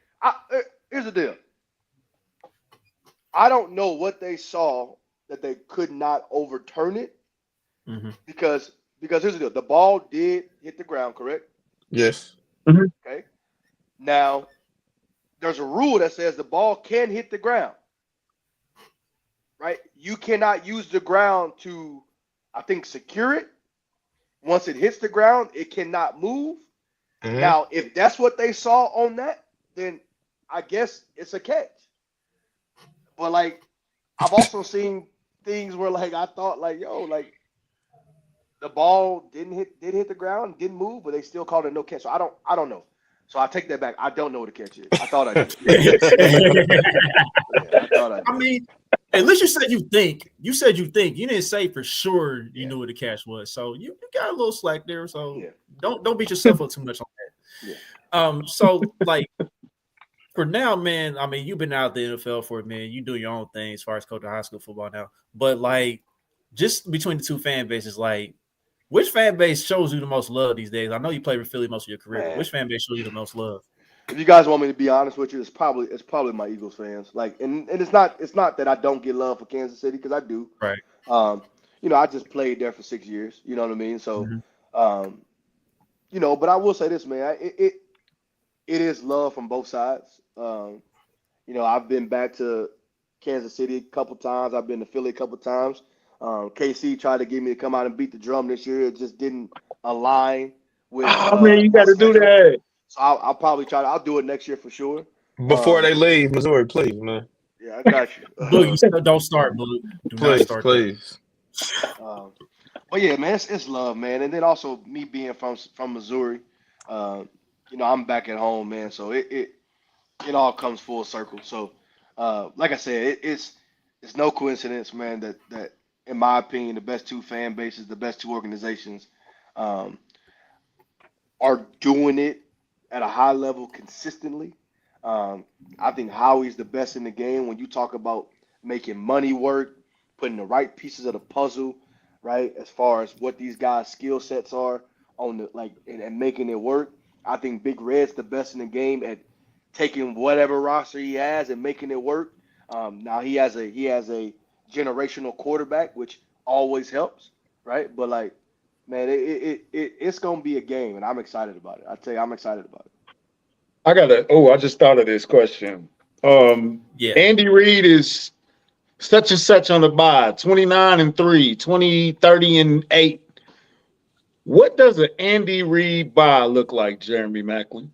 here's the deal. I don't know what they saw that they could not overturn it because here's the deal. The ball did hit the ground, correct? Yes. Okay. Now, there's a rule that says the ball can hit the ground. right? You cannot use the ground to, I think, secure it. Once it hits the ground, it cannot move. Mm-hmm. Now, if that's what they saw on that, then I guess it's a catch. But like, I've also seen things where like I thought like, yo, like the ball did hit the ground, didn't move, but they still called it no catch. So I don't know. So I take that back. I don't know what a catch is. I thought I did. Yeah, I thought I did. I mean, at least you said you think. You said you think. You didn't say for sure you knew what the catch was. So you got a little slack there. So don't beat yourself up too much on that. Yeah. So like for now, man, I mean, you've been out of the NFL for a minute. You do your own thing as far as coaching high school football now. But like just between the two fan bases, like which fan base shows you the most love these days? I know you played with Philly most of your career, but which fan base shows you the most love? If you guys want me to be honest with you, it's probably my Eagles fans. Like, and it's not that I don't get love for Kansas City, because I do. Right. You know, I just played there for 6 years. You know what I mean? So, you know, but I will say this, man. It is love from both sides. You know, I've been back to Kansas City a couple times. I've been to Philly a couple times. KC tried to get me to come out and beat the drum this year. It just didn't align with. Man, you got to do that. So I'll probably try. I'll do it next year for sure. Before they leave Missouri, please, man. Yeah, I got you. Boogie, don't start, Boogie. Please. But yeah, man, it's love, man. And then also me being from Missouri, you know, I'm back at home, man. So it all comes full circle. So like I said, it's no coincidence, man, that in my opinion, the best two fan bases, the best two organizations, are doing it at a high level consistently. I think Howie's the best in the game when you talk about making money work, putting the right pieces of the puzzle, right? As far as what these guys' skill sets are on the and making it work. I think Big Red's the best in the game at taking whatever roster he has and making it work. Now he has a generational quarterback, which always helps, right? But like, man, it's gonna be a game, and I'm excited about it. I tell you, I'm excited about it. I just thought of this question. Andy Reid is such and such on the bye, 29-3, 30-8. What does an Andy Reid bye look like, Jeremy Maclin?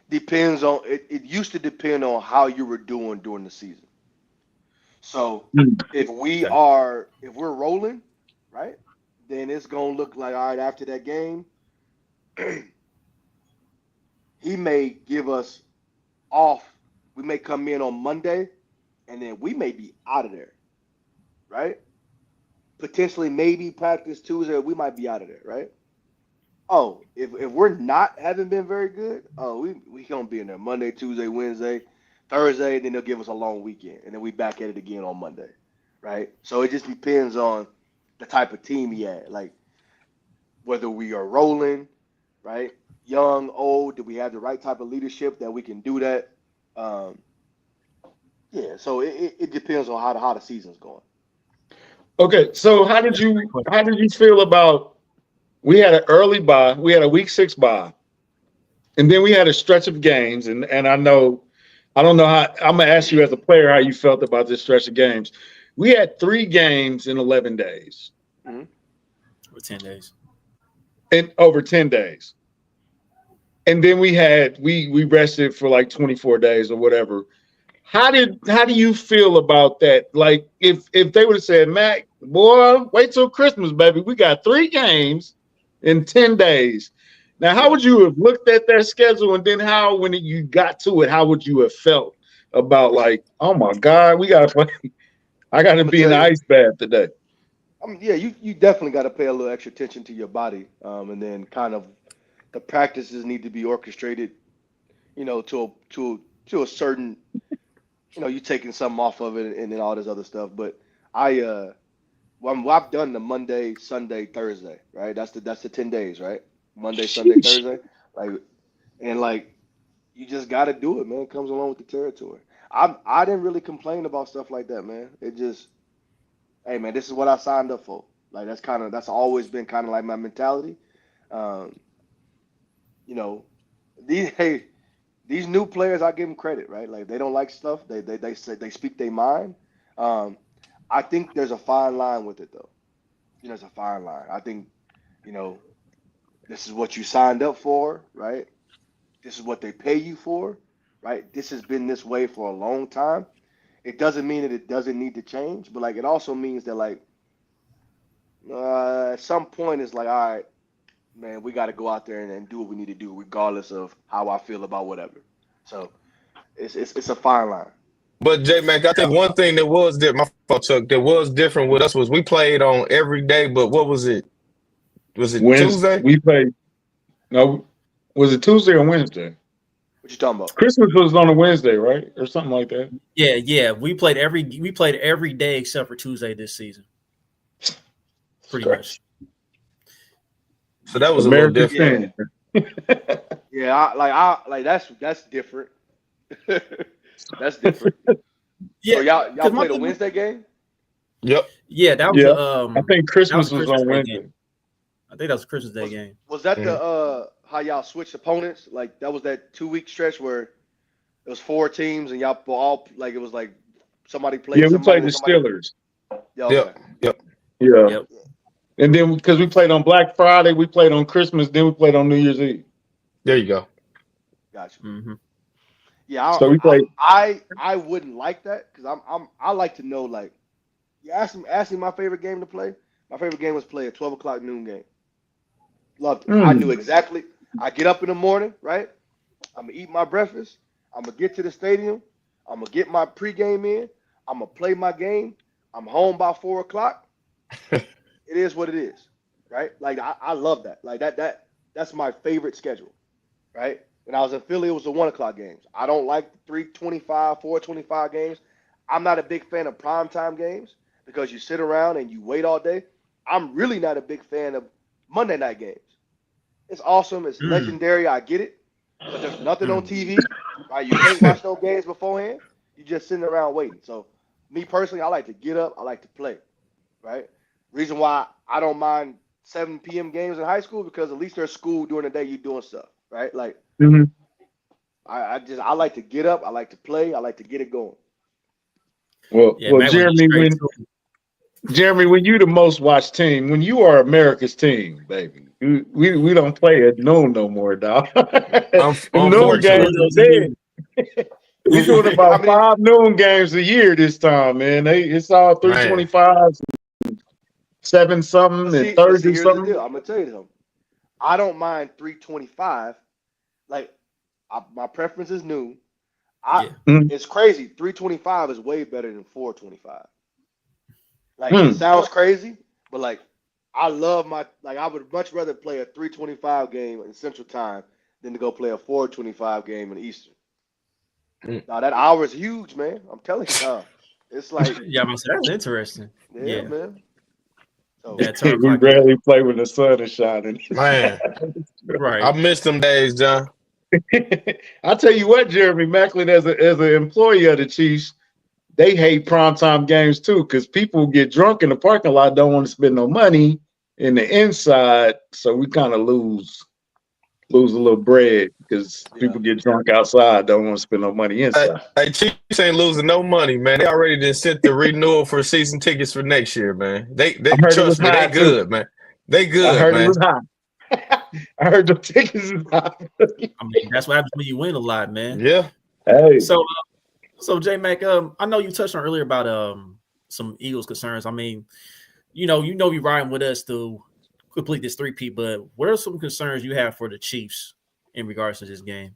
Depends on it used to depend on how you were doing during the season. So if we're rolling, right, then it's gonna look like, all right, after that game, he may give us off. We may come in on Monday, and then we may be out of there, right? Potentially, maybe practice Tuesday, we might be out of there, right? Oh, if we're not haven't been very good, we gonna be in there Monday, Tuesday, Wednesday, Thursday, then they'll give us a long weekend, and then we back at it again on Monday, right? So it just depends on the type of team he had, like whether we are rolling, right? Young, old, do we have the right type of leadership that we can do that? Yeah, so it depends on how the season's going. Okay, so how did you feel about, we had an early bye, we had a week 6 bye, and then we had a stretch of games, and I don't know how, I'm gonna ask you as a player how you felt about this stretch of games. We had 3 games in 11 days. Or 10 days. And over 10 days. And then we rested for like 24 days or whatever. How do you feel about that? Like if they would have said, Mac, boy, wait till Christmas, baby. We got 3 games in 10 days. Now, how would you have looked at their schedule? And then when you got to it, how would you have felt about like, oh my God, we got to play. I got to be in the ice bath today. Yeah, you definitely got to pay a little extra attention to your body. And then kind of the practices need to be orchestrated, you know, to a certain, you know, you taking something off of it and then all this other stuff. But I've done the Monday, Sunday, Thursday, right? That's the 10 days, right? Monday, Sunday, Thursday. Like you just got to do it, man. It comes along with the territory. I didn't really complain about stuff like that, man. It just, hey, man, this is what I signed up for. Like that's always been kind of like my mentality. You know, these new players, I give them credit, right? Like they don't like stuff. They say they speak their mind. I think there's a fine line with it, though. There's a fine line. I think, you know, this is what you signed up for, right? This is what they pay you for, right? This has been this way for a long time. It doesn't mean that it doesn't need to change, but like it also means that like at some point it's like, all right, man, we got to go out there and do what we need to do, regardless of how I feel about whatever. So it's a fine line. But J Mac, I think one thing that was different, my fault, Chuck, that was different with us was we played on every day, but what was it? Was it Wednesday. Tuesday? We played. No, was it Tuesday or Wednesday? What you talking about? Christmas was on a Wednesday, right, or something like that. Yeah. We played every day except for Tuesday this season. Pretty much. So that was America's a little different. Yeah, I that's different. That's different. Yeah, So y'all played a Wednesday game? Yep. Yeah, that was I think Christmas was Christmas on Day Wednesday. game. I think that was a Christmas Day game. Was that the how y'all switched opponents? Like that was that 2-week stretch where it was 4 teams and y'all all like it was like somebody played. Yeah, we somebody, played the Steelers. Yeah, okay. Yep. Yeah. Yep. And then because we played on Black Friday, we played on Christmas, then we played on New Year's Eve. There you go. Gotcha. Mm-hmm. Yeah, So we played. I wouldn't like that because I like to know like you ask me my favorite game to play. My favorite game was play a 12 o'clock noon game. Loved it. I knew exactly. I get up in the morning, right? I'm gonna eat my breakfast. I'm gonna get to the stadium. I'm gonna get my pregame in. I'm gonna play my game. I'm home by 4 o'clock. It is what it is, right? Like I love that. Like that's my favorite schedule, right? When I was in Philly, it was the 1 o'clock games. I don't like the 3:25, 4:25 games. I'm not a big fan of primetime games because you sit around and you wait all day. I'm really not a big fan of Monday night games. It's awesome. It's legendary. I get it. But there's nothing on TV, right? You can't watch no games beforehand. You're just sitting around waiting. So me personally, I like to get up. I like to play, right? Reason why I don't mind 7 p.m. games in high school because at least there's school during the day. You're doing stuff, right? Like I like to get up. I like to play. I like to get it going. Well, Jeremy, when you the most watched team, when you are America's team, baby, we don't play at noon no more, dog. Noon games are dead. We're doing about 5 noon games a year this time, man. It's all 325s, 7 something, and Thursday something. The deal. I'm gonna tell you something. I don't mind 325. Like my preference is noon. It's crazy. 325 is way better than 425. Like it sounds crazy, but like I love I would much rather play a 325 game in Central Time than to go play a 425 game in Eastern. Now that hour is huge, man. I'm telling you, it's like that's interesting. Yeah, man. So we rarely play when the sun is shining. Man, right. I miss them days, John. I'll tell you what, Jeremy Maclin, as an employee of the Chiefs, they hate primetime games too, because people get drunk in the parking lot, don't want to spend no money in the inside, so we kind of lose a little bread because people get drunk outside, don't want to spend no money inside. Hey, Chiefs ain't losing no money, man. They already just sent the renewal for season tickets for next year, man. They trust me, they good, man. They good, I heard man. it was high. I heard the tickets is high. I mean, that's what happens when you win a lot, man. Yeah. Hey. So J Mac, I know you touched on earlier about some Eagles concerns. I mean, you know you're riding with us to complete this 3-peat, but what are some concerns you have for the Chiefs in regards to this game?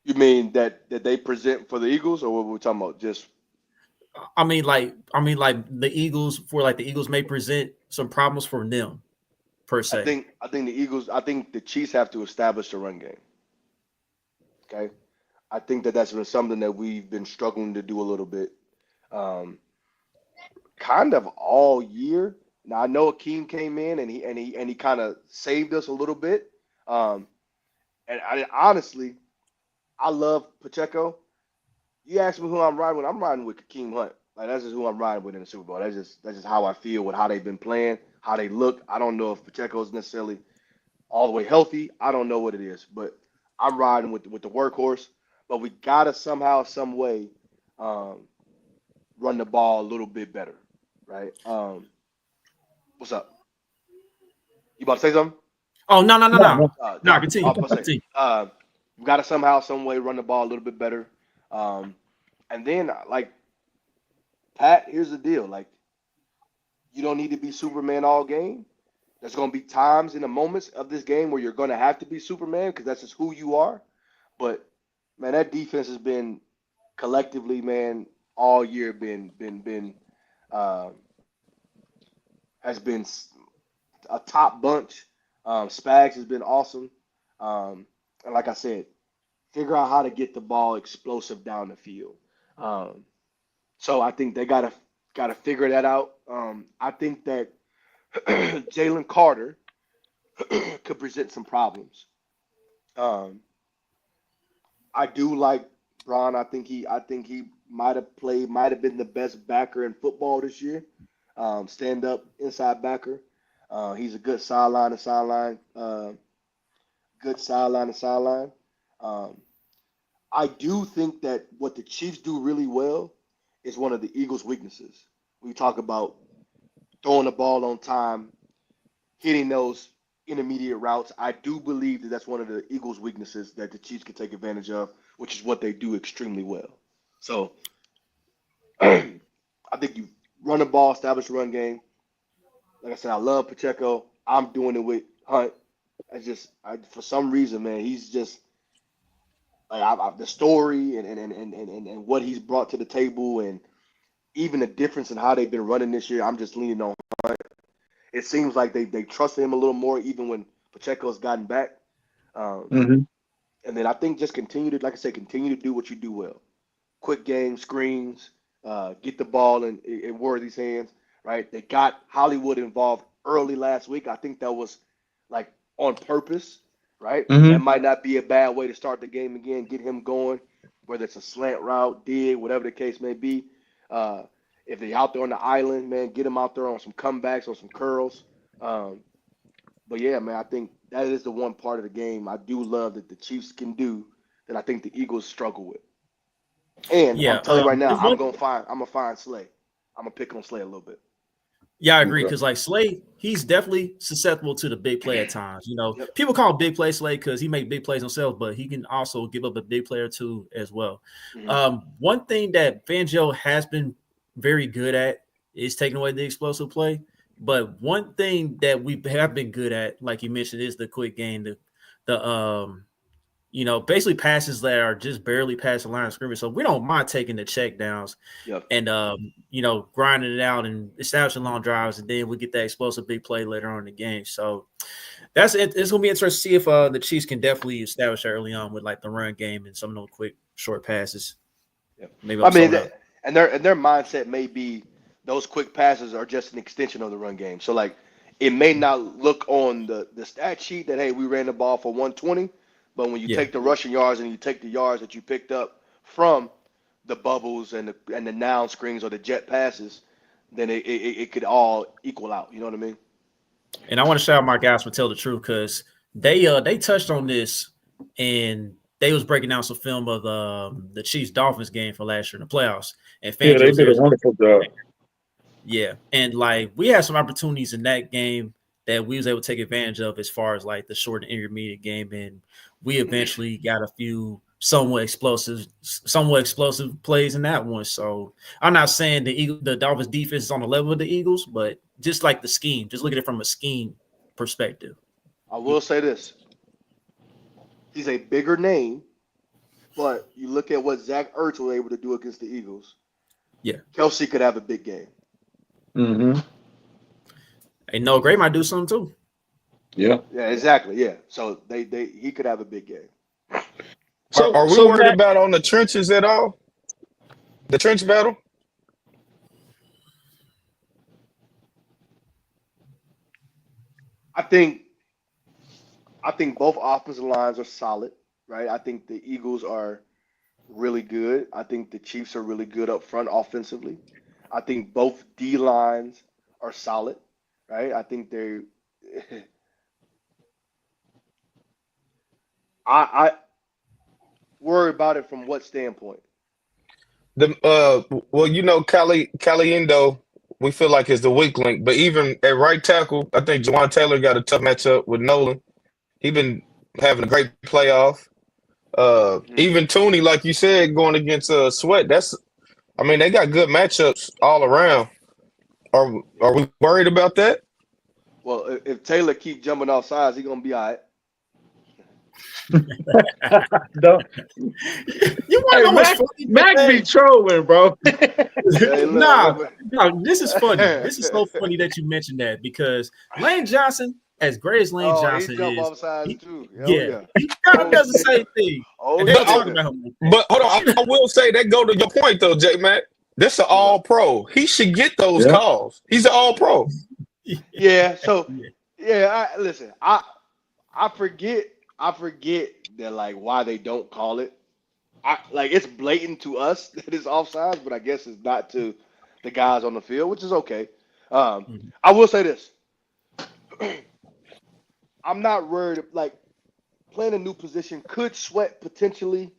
You mean that they present for the Eagles, or what we're talking about? Just I mean, like the Eagles the Eagles may present some problems for them per se. I think the Chiefs have to establish the run game. Okay. I think that's been something that we've been struggling to do a little bit, kind of all year. Now I know Akeem came in and he kind of saved us a little bit. And honestly, I love Pacheco. You ask me who I'm riding with. I'm riding with Akeem Hunt. Like that's just who I'm riding with in the Super Bowl. That's just how I feel with how they've been playing, how they look. I don't know if Pacheco is necessarily all the way healthy. I don't know what it is, but I'm riding with the workhorse. But we gotta somehow, some way, run the ball a little bit better, right? What's up? You about to say something? Oh, no. No. No, I continue. was about to say, we got to somehow, some way run the ball a little bit better. And then, like, Pat, here's the deal. Like, you don't need to be Superman all game. There's going to be times in the moments of this game where you're going to have to be Superman because that's just who you are. But, man, that defense has been collectively, man, all year has been a top bunch. Spags has been awesome. And like I said, figure out how to get the ball explosive down the field. So I think they gotta figure that out. I think that Jalen Carter could present some problems. I do like Bron. I think he might have been the best backer in football this year. Stand up inside backer. He's a good sideline to sideline. I do think that what the Chiefs do really well is one of the Eagles' weaknesses. We talk about throwing the ball on time, hitting those intermediate routes. I do believe that that's one of the Eagles' weaknesses that the Chiefs can take advantage of, which is what they do extremely well. So I think you run the ball, establish a run game. Like I said, I love Pacheco. I'm doing it with Hunt. For some reason, man, he's just like the story and what he's brought to the table, and even the difference in how they've been running this year. I'm just leaning on Hunt. It seems like they trusted him a little more, even when Pacheco's gotten back. And then I think just continue to do what you do well. Quick game, screens, get the ball in Worthy's hands. Right? They got Hollywood involved early last week. I think that was like on purpose, right? That might not be a bad way to start the game again, get him going, whether it's a slant route, dig, whatever the case may be. If they're out there on the island, man, get them out there on some comebacks, on some curls. But yeah, man, I think that is the one part of the game I do love that the Chiefs can do that I think the Eagles struggle with. And Yeah, I'm telling you right now, I'm gonna find Slay. I'm gonna pick on Slay a little bit. Yeah, I agree because like Slay, he's definitely susceptible to the big play at times. You know, people call him big play Slay because he make big plays himself, but he can also give up a big play or two as well. One thing that Fangio has been very good at is taking away the explosive play. But one thing that we have been good at, like you mentioned, is the quick game, basically passes that are just barely past the line of scrimmage. So we don't mind taking the check downs and, grinding it out and establishing long drives. And then we get that explosive big play later on in the game. So that's it. It's going to be interesting to see if the Chiefs can definitely establish early on with like the run game and some of those quick short passes. Maybe and their mindset may be those quick passes are just an extension of the run game. So like it may not look on the stat sheet that, hey, we ran the ball for 120. But when you take the rushing yards and you take the yards that you picked up from the bubbles and the noun screens or the jet passes, then it could all equal out. You know what I mean? And I want to shout out my guys for Tell the Truth because they touched on this and they was breaking down some film of the Chiefs Dolphins game from last year in the playoffs. And they did a wonderful job. Yeah, and like we had some opportunities in that game that we was able to take advantage of as far as like the short and intermediate game, and we eventually got a few somewhat explosive plays in that one. So I'm not saying the Dolphins defense is on the level of the Eagles, but just like the scheme, just look at it from a scheme perspective. I will say this: he's a bigger name, but you look at what Zach Ertz was able to do against the Eagles. Yeah, Kelsey could have a big game. And Noah Gray might do something too. Yeah, exactly. Yeah, so he could have a big game. So are we worried about on the trenches at all? The trench battle? I think both offensive lines are solid, right? I think the Eagles are really good. I think the Chiefs are really good up front offensively. I think both D lines are solid, right? I think they're I worry about it from what standpoint? Well, Caliendo, we feel like is the weak link, but even at right tackle, I think Jawan Taylor got a tough matchup with Nolan. He been having a great playoff. Even Tooney, like you said, going against Sweat. They got good matchups all around. Are we worried about that? Well, if Taylor keep jumping off sides, he's gonna be all right. Don't. You want to know what's funny? Mac be trolling, bro. Hey, look, No, this is funny. This is so funny that you mentioned that because Lane Johnson, as great as Lane Johnson he jump is, off sides too. he kind of does the same thing. Oh, They yeah. talk about him. But hold on, I will say that go to your point though, J Mac. This an all pro. He should get those calls. He's an all pro. Yeah. So listen, I forget that like why they don't call it. It's blatant to us that it's offsides, but I guess it's not to the guys on the field, which is okay. I will say this. I'm not worried. Like playing a new position could Sweat potentially.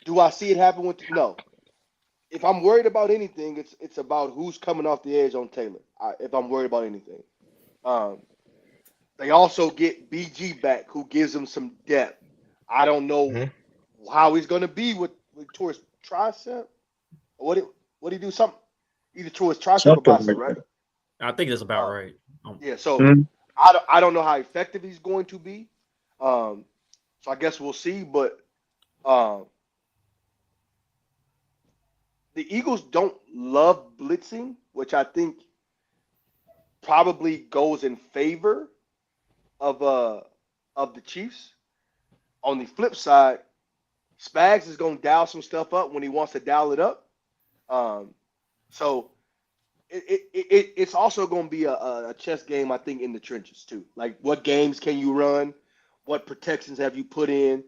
Do I see it happen with no? If I'm worried about anything, it's about who's coming off the edge on Taylor. If I'm worried about anything, they also get BG back, who gives them some depth. I don't know how he's going to be with towards tricep. What do you do? Something either towards tricep or bicep, right? I think that's about right. Yeah. So I don't know how effective he's going to be. So I guess we'll see. But the Eagles don't love blitzing, which I think probably goes in favor of the Chiefs. On the flip side, Spags is going to dial some stuff up when he wants to dial it up. So it's also going to be a chess game, I think, in the trenches too. Like, what games can you run? What protections have you put in?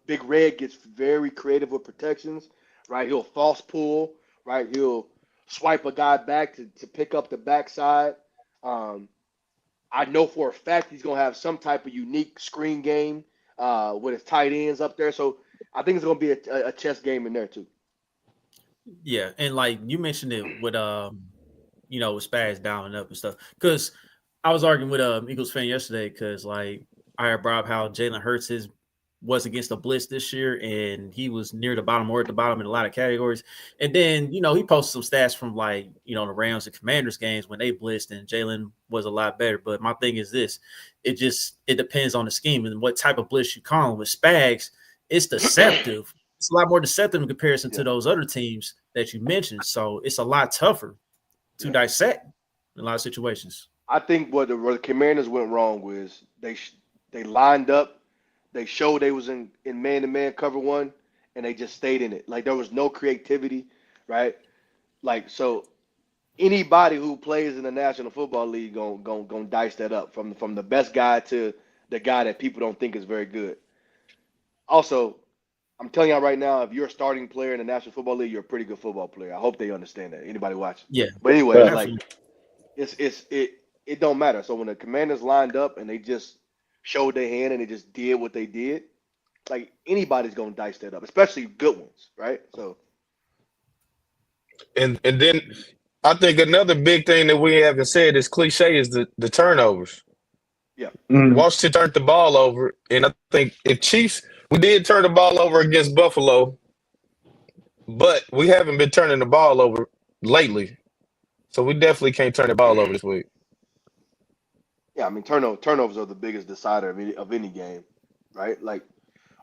Big Red gets very creative with protections, right? He'll false pull, right? He'll swipe a guy back to pick up the backside. I know for a fact he's going to have some type of unique screen game with his tight ends up there. So I think it's going to be a chess game in there too. Yeah, and like you mentioned it with with Spags down up and stuff. Because I was arguing with Eagles fan yesterday because like I heard brought up how Jalen Hurts was against the blitz this year, and he was near the bottom or at the bottom in a lot of categories. And then, he posted some stats from like, the Rams and Commanders games when they blitzed, and Jalen was a lot better. But my thing is this, it depends on the scheme and what type of blitz you call them. With Spags, it's deceptive. It's a lot more deceptive in comparison to those other teams that you mentioned. So it's a lot tougher to dissect in a lot of situations. I think what the Commanders went wrong was they lined up. They showed they was in man-to-man cover one, and they just stayed in it. Like, there was no creativity, right? Like, so anybody who plays in the National Football League gonna dice that up from the best guy to the guy that people don't think is very good. Also, I'm telling y'all right now, if you're a starting player in the National Football League, you're a pretty good football player. I hope they understand that. Anybody watching? Yeah. But anyway, it don't matter. So when the Commanders lined up and they just showed their hand and they just did what they did, like, anybody's gonna dice that up, especially good ones, right? So, and then I think another big thing that we haven't said is cliche is the turnovers. Yeah, Washington turned the ball over, and I think if Chiefs, we did turn the ball over against Buffalo, but we haven't been turning the ball over lately, so we definitely can't turn the ball over this week. Yeah, I mean, turnovers are the biggest decider of any game, right? Like,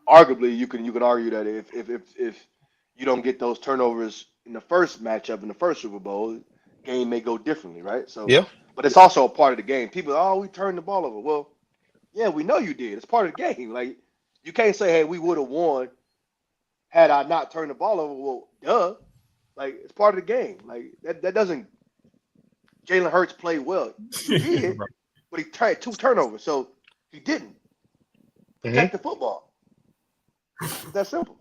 arguably, you can argue that if you don't get those turnovers in the first matchup in the first Super Bowl, game may go differently, right? So, yeah. But it's also a part of the game. People, we turned the ball over. Well, yeah, we know you did. It's part of the game. Like, you can't say, hey, we would have won had I not turned the ball over. Well, duh. Like, it's part of the game. Like, that doesn't. Jalen Hurts played well. He did. But he tried 2 turnovers, so he didn't protect the football. It's that simple.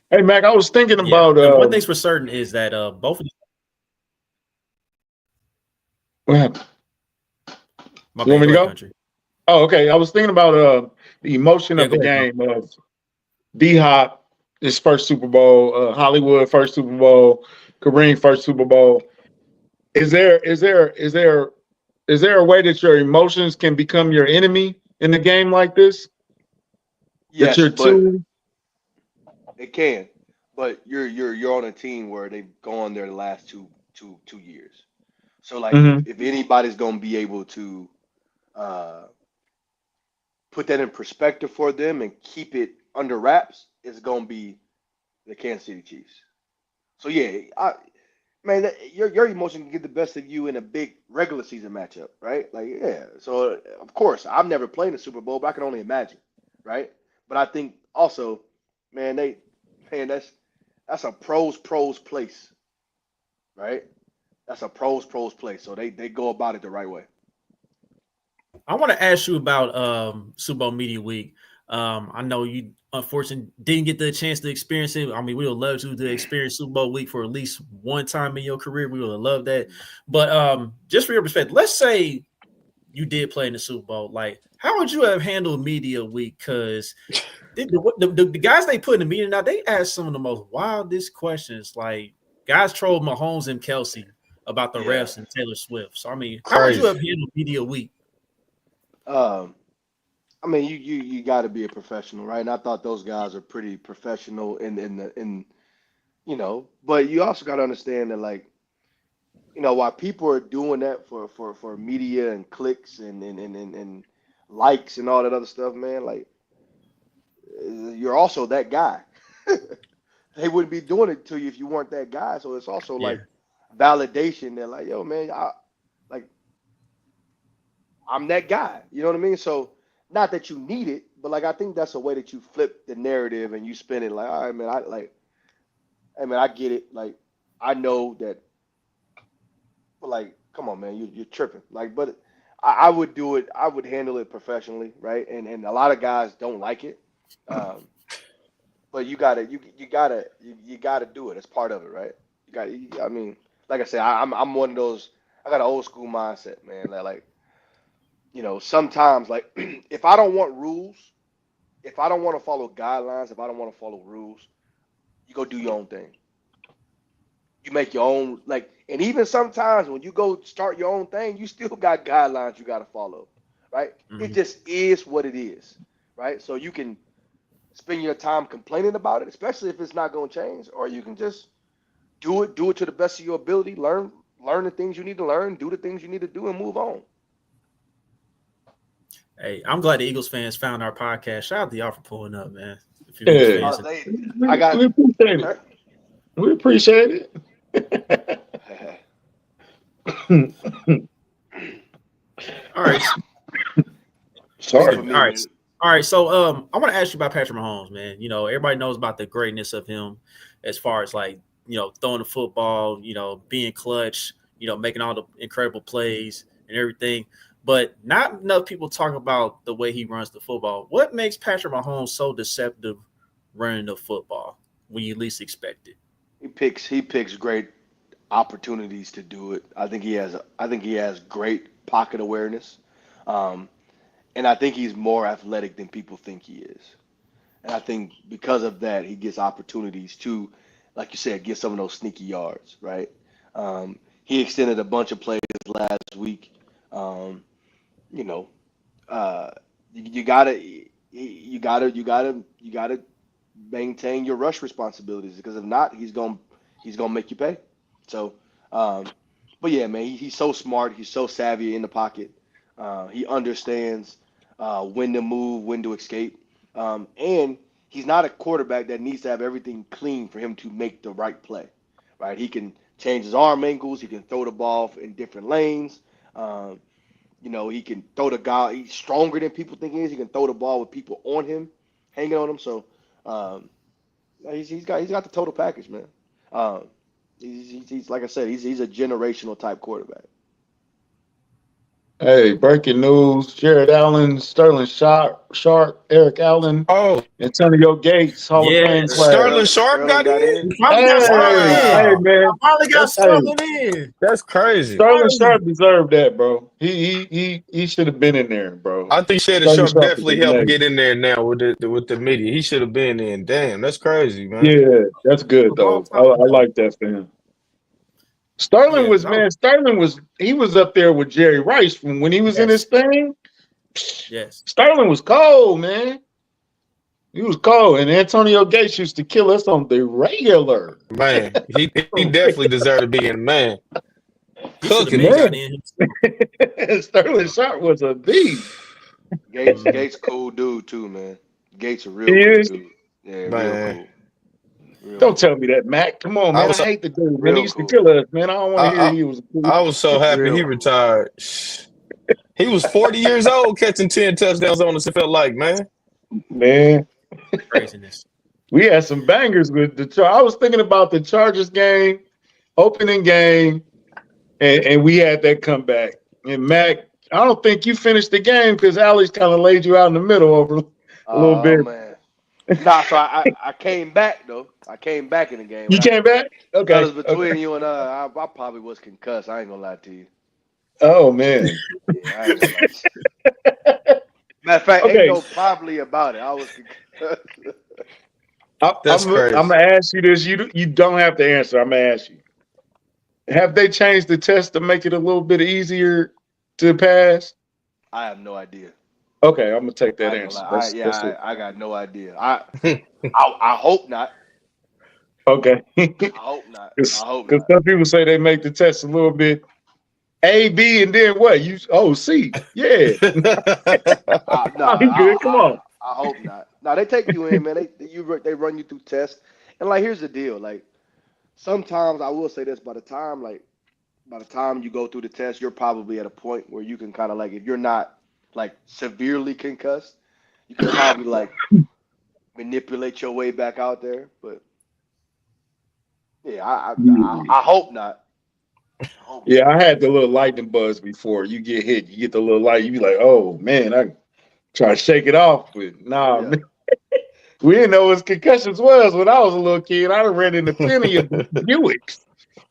Hey, Mac, I was thinking about one thing's for certain is that both of these. What happened? My you want me to go? Country. Oh, okay. I was thinking about the emotion Yeah, of go the ahead, bro. game of D-Hop, his first Super Bowl, Hollywood first Super Bowl, Kareem first Super Bowl. Is there a way that your emotions can become your enemy in a game like this? That Yes, you're but too. it can. But you're on a team where they've gone there the last two years. So like Mhm. if anybody's gonna be able to uh put that in perspective for them and keep it under wraps, it's gonna be the Kansas City Chiefs. So yeah, man, your emotion can get the best of you in a big regular season matchup, right? Like, yeah. So of course, I've never played in the Super Bowl, but I can only imagine, right? But I think also, man, man, that's a pros place, right? That's a pros place. So they go about it the right way. I want to ask you about Super Bowl Media Week. I know you unfortunately didn't get the chance to experience it. I mean, we would love to experience Super Bowl week for at least one time in your career. We would love that. But just for your perspective, let's say you did play in the Super Bowl. Like, how would you have handled media week? Because the guys they put in the media now, they ask some of the most wildest questions. Like, guys trolled Mahomes and Kelsey about the Yeah. refs and Taylor Swift. So, I mean, how would you have Crazy. handled media week? Um, I mean, you got to be a professional, right? And I thought those guys are pretty professional in but you also got to understand that like while people are doing that for media and clicks and likes and all that other stuff, man, like you're also that guy. They wouldn't be doing it to you if you weren't that guy. So it's also Yeah. like validation that like, yo, man, like I'm that guy. You know what I mean? So not that you need it, but like I think that's a way that you flip the narrative and you spin it like, all right, man, hey man, I get it. Like I know that, but like, come on, man, you're tripping. Like, but I would do it. I would handle it professionally, right? And a lot of guys don't like it, um, but you gotta do it. It's part of it, right? You got. I mean, like I said, I'm one of those. I got an old school mindset, man. That like sometimes like if I don't want rules, if I don't want to follow guidelines, if I don't want to follow rules, you go do your own thing. You make your own like, and even sometimes when you go start your own thing, you still got guidelines you got to follow, right? It Mhm. just is what it is, right? So you can spend your time complaining about it, especially if it's not going to change, or you can just do it to the best of your ability, learn the things you need to learn, do the things you need to do, and move on. Hey, I'm glad the Eagles fans found our podcast. Shout out to y'all for pulling up, man. If you Eagles Yeah, fans, I we got. appreciate it. We appreciate it. all right, Speak excuse for Sorry. me. me, man. All right. So, I want to ask you about Patrick Mahomes, man. Everybody knows about the greatness of him, as far as like throwing the football, being clutch, making all the incredible plays and everything. But not enough people talk about the way he runs the football. What makes Patrick Mahomes so deceptive running the football when you least expect it? He picks great opportunities to do it. I think he has great pocket awareness, um, and I think he's more athletic than people think he is. And I think because of that, he gets opportunities to, like you said, get some of those sneaky yards, right? He extended a bunch of plays last week. Um, you know, uh, you gotta, you gotta maintain your rush responsibilities because if not, he's gonna make you pay. So, um, but yeah, man, he's so smart. He's so savvy in the pocket. He understands when to move, when to escape, and he's not a quarterback that needs to have everything clean for him to make the right play. Right? He can change his arm angles. He can throw the ball in different lanes. Um, he can throw the guy. He's stronger than people think he is. He can throw the ball with people on him, hanging on him. So um, he's got the total package, man. Um, he's like I said, he's a generational type quarterback. Hey, breaking news: Jared Allen, Sterling Sharp, Eric Allen, Oh, Antonio Gates, Hall of Fame Yes. class. Sterling Sharp Sterling got got in? in. We finally got Sterling in. Hey, Wow. man, I finally got that's hey, Sterling in. That's crazy. Sterling Finally. Sharp deserved that, bro. He should have been in there, bro. I think Shannon Sterling Sharp Sharp is definitely helped amazing. get in there now with the media. He should have been in. Damn, that's crazy, man. Yeah, that's good A long though. I, time I ago. like that for him. Sterling Yeah, was because I was, man. Sterling was he was up there with Jerry Rice from when he was in his yes, thing. yes. Sterling was cold, man. He was cold, and Antonio Gates used to kill us on the regular. Man, he definitely deserved to be in. Man, He should have cooking been it. got Man, in himself. Sterling Sharp was a beast. Mhm. Gates, cool dude too, man. Gates a He real cool is. dude. Yeah, real Man, cool. Real Don't cool. tell me that, Mac. Come on, I man. I was hate the dude, man. He Real used to cool. kill us, man. I don't want to hear I he was cool. I was so happy he Real cool. retired. He was 40 years old catching 10 touchdowns on us, it felt like, man. Man, Craziness. we had some bangers with the I was thinking about the Chargers game, opening game, and we had that comeback. And Mac, I don't think you finished the game because Alex kind of laid you out in the middle over a little Oh bit. man. Nah, so I came back though. I came back in the game. You When I came back? Okay. fellas between you and I probably was concussed. I ain't gonna lie to you. Oh man. Yeah, I ain't gonna lie to you. Matter of fact, ain't Okay. no probably about it. I was concussed. That's I'm crazy. gonna ask you this. You don't have to answer. I'm gonna ask you. Have they changed the test to make it a little bit easier to pass? I have no idea. Okay, I'm gonna take I that ain't gonna answer. lie. That's it. I got no idea. I hope not. Okay. I hope not. I Because hope not. some people say they make the test a little bit A, B, and then what? C. Yeah. Nah, He good. Come on. I hope not. Nah, they take you in, man. They run you through tests, and like here's the deal. Like sometimes I will say this: by the time you go through the test, you're probably at a point where you can kind of like if you're not like severely concussed, you can probably like manipulate your way back out there. But yeah, I hope not. I hope not. Yeah, I had the little lightning buzz before. You get hit, you get the little light, you be like, oh man, I try to shake it off. But nah, Yeah. man, we didn't know what concussions was when I was a little kid. I done ran into plenty of Buicks.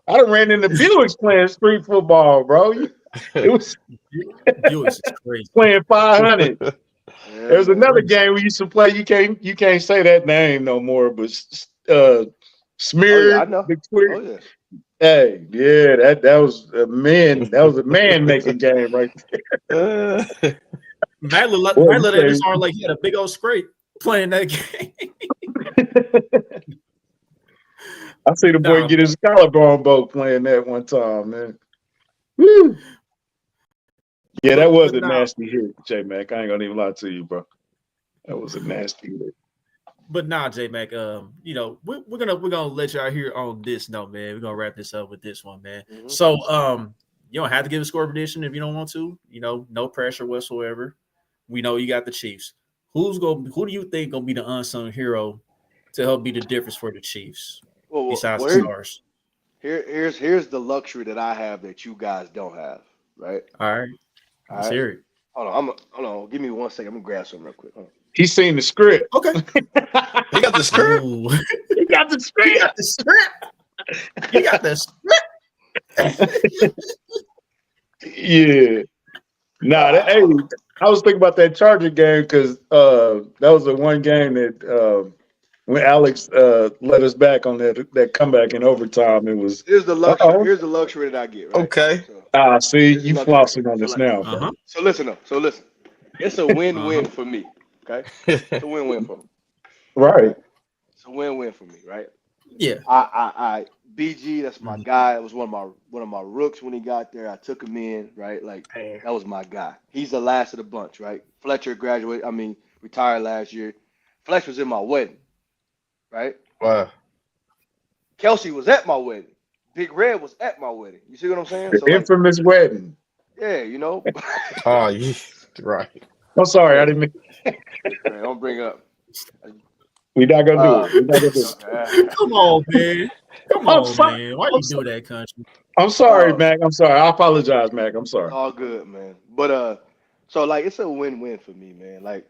I done ran into Buicks playing street football, bro. It was Buick's is crazy. playing 500. Yeah, There's man. another game we used to play. You can't say that name no more, but Oh yeah, I smeared know. the Twitter. Oh yeah. Hey, yeah, that was a man. That was a man making game right Matt there. Boy, let his arm like he had a big old scrape playing that game. I see the boy Nah, get his collarbone broke playing that one time, man. Woo. Yeah, that was but a nah, nasty hit, J Mac. I ain't gonna even lie to you, bro. That was a nasty hit. J Mac. You know, we're gonna let y'all hear on this note, man. We're gonna wrap this up with this one, man. Mm-hmm. So you don't have to give a score prediction if you don't want to. You know, no pressure whatsoever. We know you got the Chiefs. Who do you think gonna be the unsung hero to help be the difference for the Chiefs besides the stars? Here's the luxury that I have that you guys don't have, right? All right, All let's right. hear it. Hold on. Give me 1 second. I'm gonna grab something real quick. Hold on. He's seen the script. Okay. He got the script. Ooh. He got the You script. got the script. You got the script. Yeah. Nah, hey, I was thinking about that Charger game because that was the one game that when Alex let us back on that comeback in overtime, it was Here's the luxury. Here's the luxury that I get. Right. Okay. See, Here's the you luxury. flossing on this now. Uh-huh. So listen up. So listen. It's a win-win for me. Okay. It's a win-win for me. Right. It's a win-win for me. Right. Yeah. I BG, that's my guy. It was one of my rooks when he got there. I took him in, right? Like that was my guy. He's the last of the bunch, right? Fletcher retired last year. Fletcher was in my wedding, right? Wow. Kelsey was at my wedding. Big Red was at my wedding. You see what I'm saying? The infamous wedding. Yeah, you know. Oh, yeah. Right. I'm sorry, I didn't mean. Man, don't bring up. We're not gonna do it. We're not gonna do it. Come on, man. Come I'm on, sorry. man. Why you do that, country? I'm sorry, Mac. I'm sorry. I apologize, Mac. I'm sorry. All good, man. But so like it's a win-win for me, man. Like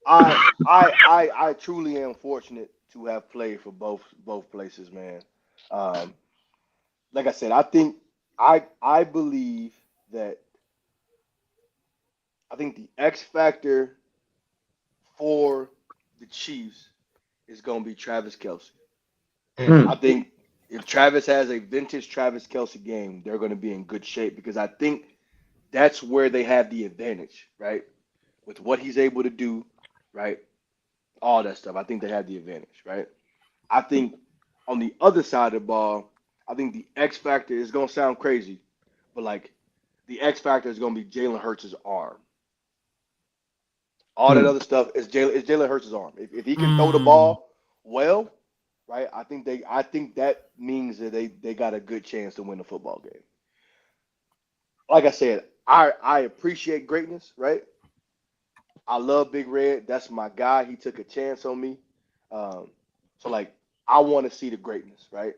I truly am fortunate to have played for both places, man. Um, like I said, I believe that I think the X factor for the Chiefs is going to be Travis Kelsey. I think if Travis has a vintage Travis Kelsey game, they're going to be in good shape because I think that's where they have the advantage, right? With what he's able to do, right? All that stuff. I think they have the advantage, right? I think on the other side of the ball, I think the X factor is going to sound crazy, but like the X factor is going to be Jalen Hurts' arm. All that other stuff is Jalen Hurts' arm. If he can throw the ball well, right? I think that means that they got a good chance to win the football game. Like I said, I appreciate greatness, right? I love Big Red. That's my guy. He took a chance on me. So like I want to see the greatness, right?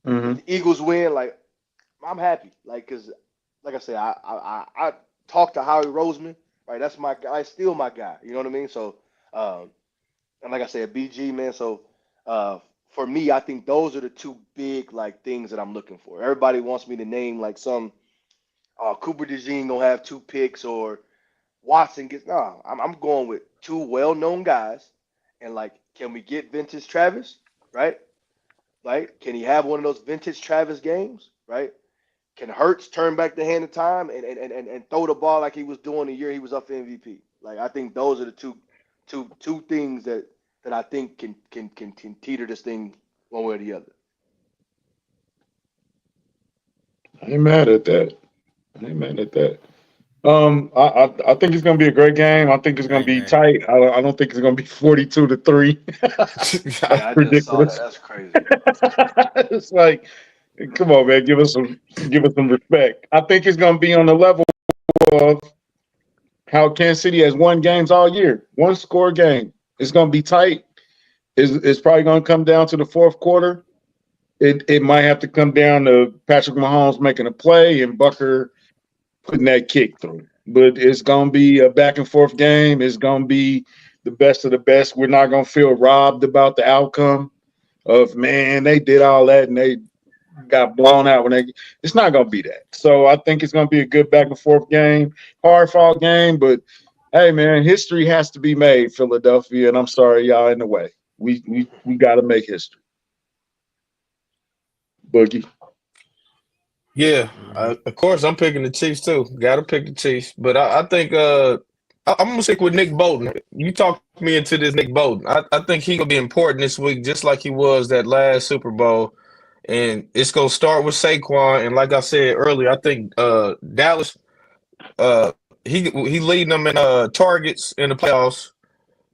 If the Eagles win, like I'm happy, like because like I said, I talked to Howie Roseman, right? That's my guy, still my guy. You know what I mean? So and like I said, BG man. So for me, I think those are the two big like things that I'm looking for. Everybody wants me to name like some Cooper DeJean gonna have 2 picks or Watson gets no. I'm going with 2 well-known guys, and like, can we get vintage Travis, right? Like, can he have one of those vintage Travis games, right? Can Hurts turn back the hand of time and throw the ball like he was doing the year he was up for MVP? Like, I think those are the two things that I think can teeter this thing one way or the other. I ain't mad at that. I think it's gonna be a great game. I think it's gonna be tight. I don't think it's gonna be 42-3. Yeah, I just saw that. That's crazy. It's like, come on, man, give us some respect. I think it's gonna be on the level of how Kansas City has won games all year. 1 score game. It's gonna be tight. It's probably gonna come down to the fourth quarter. It might have to come down to Patrick Mahomes making a play and Bucker putting that kick through. But it's going to be a back and forth game. It's going to be the best of the best. We're not going to feel robbed about the outcome of, man, they did all that and they got blown out it's not going to be that. So I think it's going to be a good back and forth game, hard fought game. But hey, man, history has to be made, Philadelphia. And I'm sorry, y'all in the way. We got to make history. Boogie. Yeah, of course I'm picking the Chiefs too. Got to pick the Chiefs, but I think I'm gonna stick with Nick Bolton. You talked me into this Nick Bolton. I think he gonna be important this week, just like he was that last Super Bowl, and it's gonna start with Saquon. And like I said earlier, I think Dallas, he leading them in targets in the playoffs.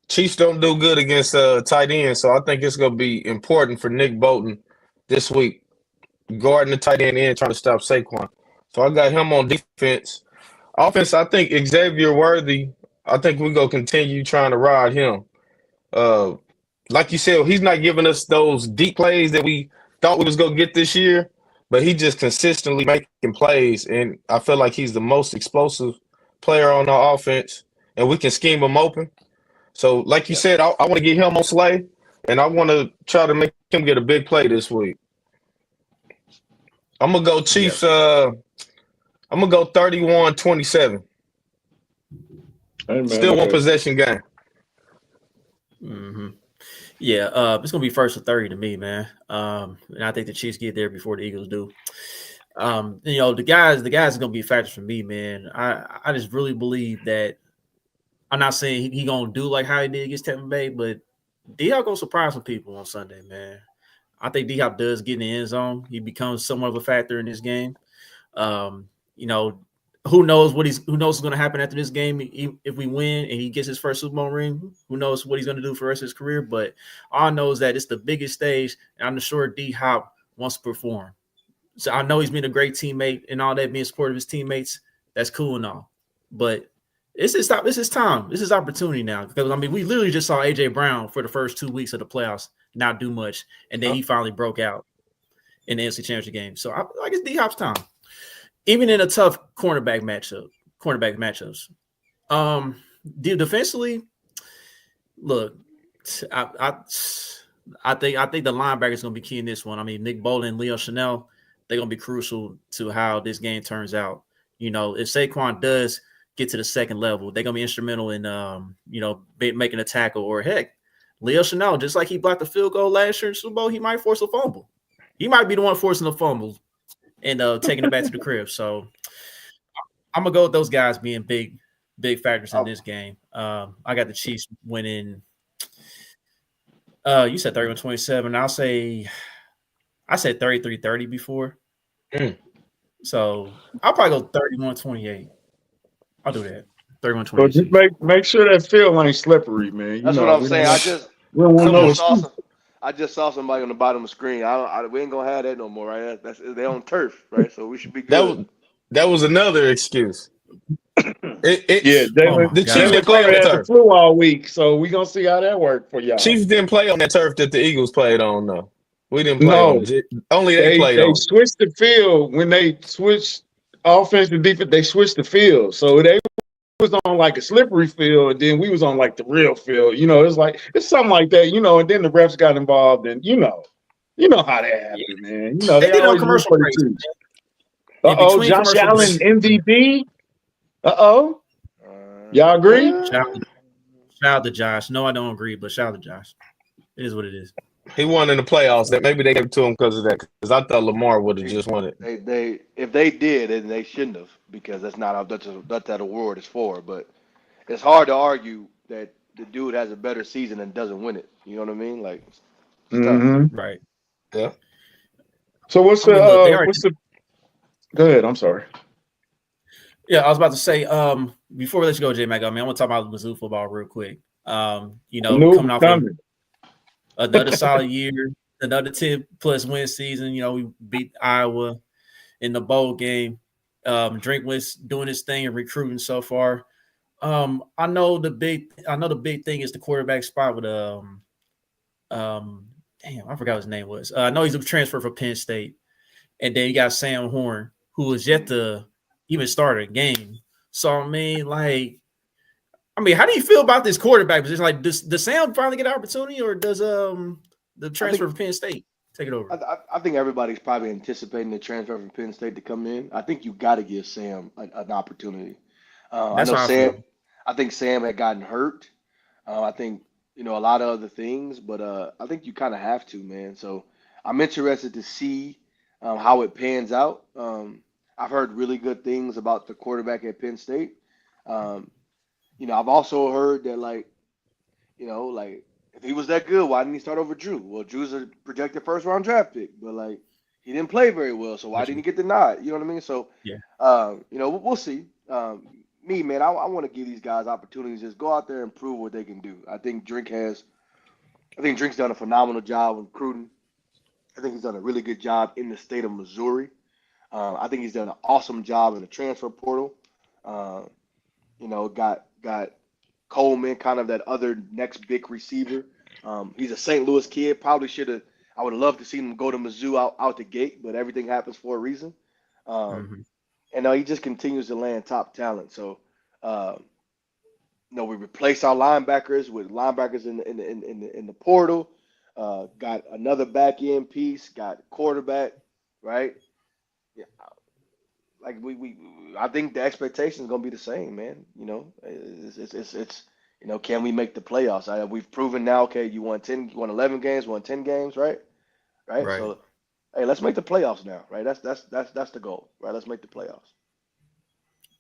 Chiefs don't do good against tight ends, so I think it's gonna be important for Nick Bolton this week, guarding the tight end and trying to stop Saquon. So I got him on defense. Offense, I think Xavier Worthy, I think we're going to continue trying to ride him. Like you said, he's not giving us those deep plays that we thought we was going to get this year, but he just consistently making plays, and I feel like he's the most explosive player on our offense, and we can scheme him open. So like you said, I want to get him on Slay, and I want to try to make him get a big play this week. I'm gonna go Chiefs. I'm gonna go 31-27. Still 1 possession game. Mm-hmm. Yeah, it's gonna be 1st and 30 to me, man. And I think the Chiefs get there before the Eagles do. The guys are gonna be factors for me, man. I just really believe that. I'm not saying he gonna do like how he did against Tampa Bay, but D-Hop gonna surprise some people on Sunday, man. I think D-Hop does get in the end zone. He becomes somewhat of a factor in this game. Who knows what's going to happen after this game if we win and he gets his first Super Bowl ring? Who knows what he's going to do for the rest of his career? But all I know is that it's the biggest stage, and I'm sure D-Hop wants to perform. So I know he's been a great teammate and all that, being supportive of his teammates. That's cool and all. But it's his time. This is opportunity now. Because, I mean, we literally just saw A.J. Brown for the first 2 weeks of the playoffs not do much, and then he finally broke out in the NFC Championship game. So I guess D-Hop's time. even in a tough cornerback matchups. Defensively, look, I think the linebackers gonna be key in this one. I mean, Nick Bolton and Leo Chanel, they're gonna be crucial to how this game turns out. You know, if Saquon does get to the second level, they're gonna be instrumental in making a tackle, or heck, Leo Chanel, just like he blocked the field goal last year in Super Bowl, he might force a fumble. He might be the one forcing the fumble and taking it back to the crib. So I'm gonna go with those guys being big factors in this game. I got the Chiefs winning. You said 31-27. I said 33-30 before. So I'll probably go 31-28. I'll do that. 31-28. So just make sure that field ain't slippery, man. That's what I'm saying. I just saw somebody on the bottom of the screen. We ain't gonna have that no more, right? That's they on turf, right? So we should be good. That was another excuse. The Chiefs didn't play on that turf. The flu all week, so we gonna see how that worked for y'all. Chiefs didn't play on that turf that the Eagles played on, though. We didn't play on it. Only they played on. They switched the field when they switched offense and defense. They switched the field, so they was on like a slippery field, and then we was on like the real field. You know, it's something like that. You know, and then the refs got involved, and you know how that happened, man. You know they always commercial for the Chiefs. Josh Allen MVP. Y'all agree? Shout out to Josh. No, I don't agree, but shout out to Josh. It is what it is. He won in the playoffs. That maybe they gave it to him because of that. Because I thought Lamar would have just won it. If they did, then they shouldn't have, because that's not what that award is for. But it's hard to argue that the dude has a better season and doesn't win it. You know what I mean? Like, right? Yeah. So what's the? Go ahead. I'm sorry. Yeah, I was about to say, before we let you go, J Mac, I want to talk about Mizzou football real quick. Coming off of another solid year, another 10+ win season. You know, we beat Iowa in the bowl game. Drinkwitz doing his thing and recruiting so far. I know the big thing is the quarterback spot with damn, I forgot what his name was. I know he's a transfer from Penn State, and then you got Sam Horn, who is yet to even start a game. So how do you feel about this quarterback position? Like, does Sam finally get an opportunity, or does the transfer from Penn State take it over? I think everybody's probably anticipating the transfer from Penn State to come in. I think you got to give Sam an opportunity. I think Sam had gotten hurt. I think a lot of other things, but I think you kind of have to, man. So I'm interested to see how it pans out. I've heard really good things about the quarterback at Penn State. I've also heard that if he was that good, why didn't he start over Drew? Well, Drew's a projected first-round draft pick, but he didn't play very well, so why didn't he get the nod? You know what I mean? So we'll see. Me, man, I want to give these guys opportunities. Just go out there and prove what they can do. I think Drink's done a phenomenal job of recruiting. I think he's done a really good job in the state of Missouri. I think he's done an awesome job in the transfer portal. Got Coleman, kind of that other next big receiver. He's a St. Louis kid. Probably should have. I would have loved to see him go to Mizzou out the gate, but everything happens for a reason. And he just continues to land top talent. So, we replace our linebackers with linebackers in the portal. Got another back end piece. Got quarterback, right? Yeah, I think the expectation is gonna be the same, man. It's can we make the playoffs? We've proven now. Okay, you won 11 games, won 10 games, right? So, hey, let's make the playoffs now, right? That's the goal, right? Let's make the playoffs.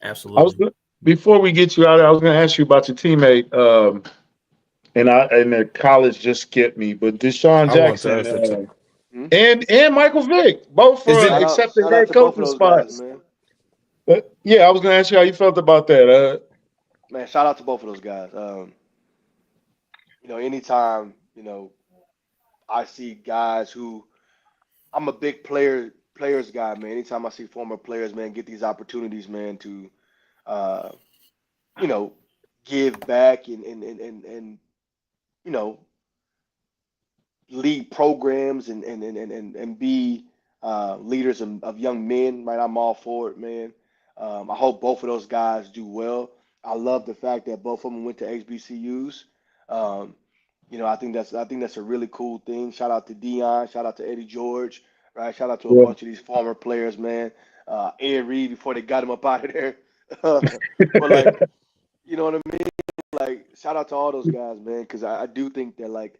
Absolutely. Before we get you out, I was going to ask you about your teammate, and the college just skipped me, but Deshaun Jackson and Michael Vick, both for accepting head coaching spots. Guys, man. But I was going to ask you how you felt about that. Man, shout out to both of those guys. Anytime I see guys who, I'm a big players guy, man. Anytime I see former players, man, get these opportunities, man, to give back and lead programs and be leaders of young men, right? I'm all for it, man. I hope both of those guys do well. I love the fact that both of them went to HBCUs. Um, I think that's a really cool thing. Shout out to Dion, shout out to Eddie George, right? Shout out to a Yeah. bunch of these former players, man. Ed Reed before they got him up out of there. But like, you know what I mean? Like, shout out to all those guys, man, because I do think that like,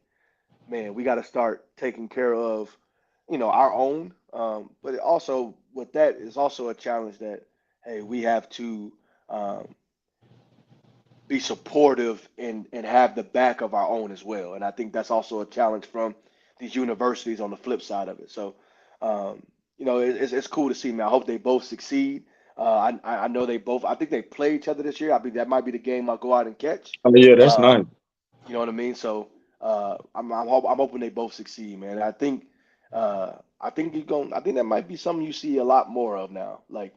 man, we got to start taking care of, our own. But it also with that is also a challenge that, hey, we have to um, be supportive and have the back of our own as well. And I think that's also a challenge from these universities on the flip side of it. So, it's cool to see, man. I hope they both succeed. I know they both. I think they play each other this year. That might be the game I'll go out and catch. Oh, yeah, that's Uh, nice. you know what I mean? So I'm hoping they both succeed, man. I think that might be something you see a lot more of now. Like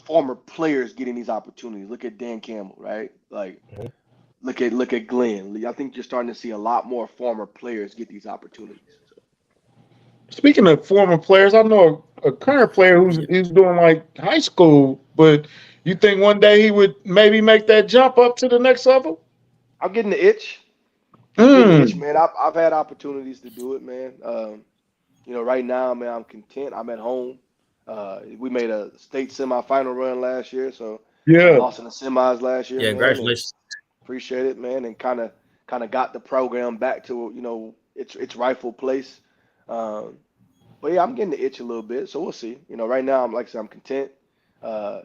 former players getting these opportunities. Look at Dan Campbell, right? Like look at Glenn. I think you're starting to see a lot more former players get these opportunities. So, Speaking of former players, I know a current player who's doing like high school, but you think one day he would maybe make that jump up to the next level? I'm getting the itch. I'm getting the itch, Mm. man. I've had opportunities to do it, man. Right now, man, I'm content. I'm at home. We made a state semifinal run last year, so Yeah. lost in the semis last year, Yeah, man, and congratulations. appreciate it, man, and kind of got the program back to its rightful place. Um, but yeah, I'm getting the itch a little bit, so we'll see. Right now, like I said, I'm content. Uh,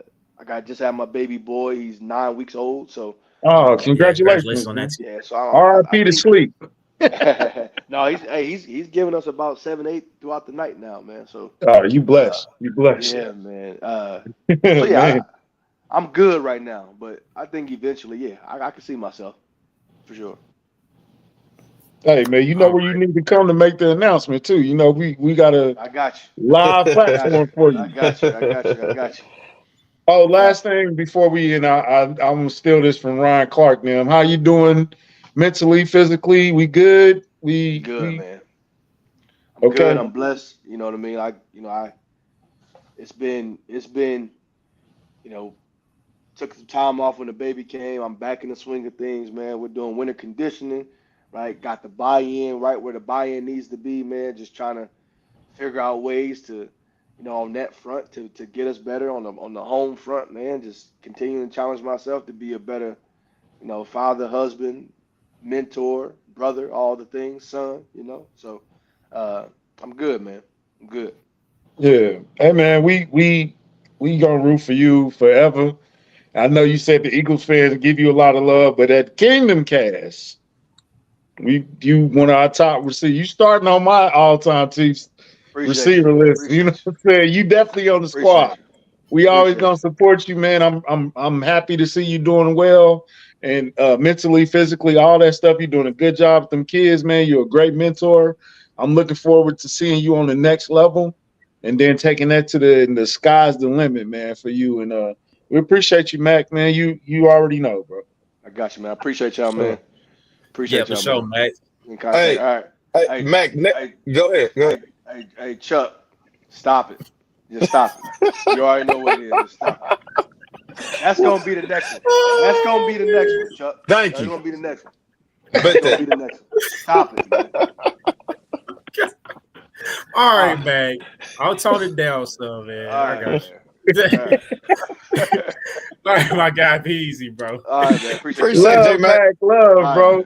just had my baby boy. He's 9 weeks old, so Oh, Yeah, congratulations congratulations, on that man. too. yeah. So I R.I.P. to think sleep. no, he's giving us about 7, 8 throughout the night now, man. So Oh, you uh, blessed. You blessed. yeah, man. So yeah, Man. I'm good right now, but I think eventually, yeah, I can see myself for sure. Hey, man, you know All where you need to come to make the announcement, too. We got a I got you. live I got you. platform for I you. got you. I got you. I got you. Oh, I got last thing before we end, I'm gonna steal this from Ryan Clark, man. How you doing mentally, physically? We good? you. Good, We man. I'm good. okay? I'm blessed. You know what I mean? It's been, you know, took some time off when the baby came. I'm back in the swing of things, man. We're doing winter conditioning, right? Got the buy-in right where the buy-in needs to be, man. Just trying to figure out ways to, on that front to get us better on the home front, man. Just continuing to challenge myself to be a better, father, husband, mentor, brother, all the things, son. So uh, I'm good, man. I'm good. Yeah. Hey, man, we gonna root for you forever. I know you said the Eagles fans give you a lot of love, but at Kingdom Cast, you one of our top receivers. You starting on my all-time Chiefs Appreciate you, receiver man. list. You know Appreciate you. what I'm saying? You definitely on the Appreciate squad. you. We always Appreciate gonna you. support you, man. I'm happy to see you doing well and mentally, physically, all that stuff. You're doing a good job with them kids, man. You're a great mentor. I'm looking forward to seeing you on the next level, and then taking that to the sky's the limit, man, for you. And we appreciate you, Mac, man. You already know, bro. I got you, man. I appreciate y'all, man. Sure. Yeah, Appreciate for y'all, sure, man. Matt. In contact. Hey, All right. hey, Hey, Mac, hey, go ahead. Go ahead. hey, Chuck, stop it. Just stop it. You already know what it is. Just stop it. That's gonna be the next one. That's gonna be the next one, Chuck. Thank That's you. gonna be the next one. That's Bet gonna be that. the next one. Stop it, man. All All right, right, man. I'll tone it down some, man. all I right, got man. you. All right. All right, my guy. Be easy, bro. All right, man. Appreciate y'all, Appreciate man. J Love, Mac. Mac. Love, All right, bro. man.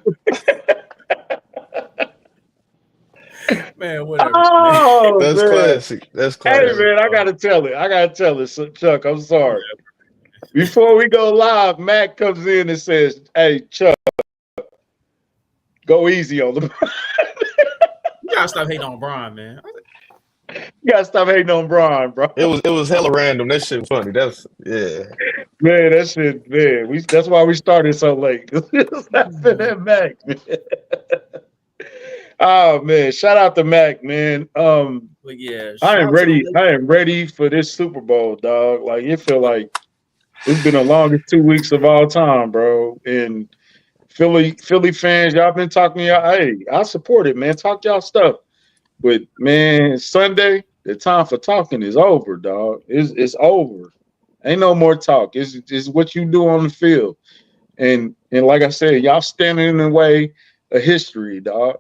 Man, whatever, man. Oh That's man. classic. That's Hey Whatever, classic. man, I bro. gotta tell it. I gotta tell it. So, Chuck, I'm sorry. Whatever. Before we go live, Mac comes in and says, "Hey, Chuck, go easy on them. You gotta stop hating on Brian, man. You gotta stop hating on Brian, bro. It was hella random. That shit was funny. That's yeah. Man, that shit, man. That's why we started so late. Laughing at Mac, man. Oh man, shout out to Mac, man. But yeah, I shout am out to the ready. late. I am ready for this Super Bowl, dog. Like it feel like it's been the longest 2 weeks of all time, bro. And Philly fans, y'all been talking y'all. Hey, I support it, man. Talk y'all stuff. But man, Sunday, The time for talking is over, dog. It's over. Ain't no more talk. It's what you do on the field. And like I said, y'all standing in the way of history, dog.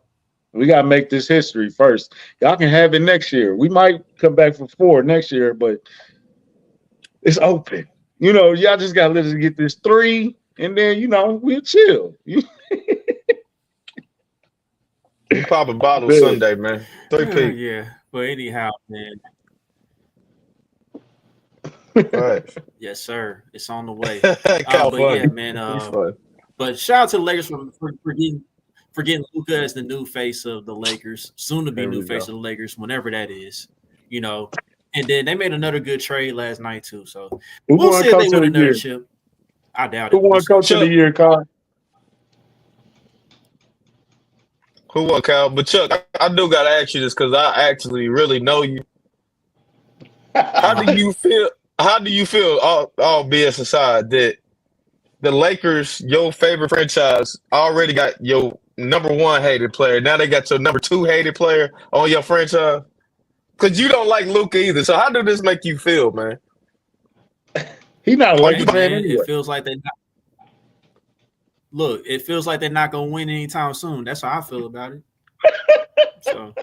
We gotta make this history first. Y'all can have it next year. We might come back for 4 next year, but it's open. Y'all just gotta let us get this 3, and then we'll chill. We pop a bottle Man. Sunday, man. 3P. Yeah, but anyhow, man. Right. Yes, sir. It's on the way. But yeah, man. But shout out to the Lakers for getting Luka as the new face of the Lakers, soon to be new face of the Lakers, whenever that is. And then they made another good trade last night too. So we'll see if they win another chip. I doubt it. Who won Coach of the Year, Kyle? Who won, Kyle? But Chuck, I do gotta ask you this because I actually really know you. How do you feel? How do you feel, all BS aside, that the Lakers, your favorite franchise, already got your number 1 hated player? Now they got your number 2 hated player on your franchise? Because you don't like Luka either. So how does this make you feel, man? He's not a Lakers fan anyway. It feels like they're not. Look, it feels like they're not gonna win anytime soon. That's how I feel about it. So.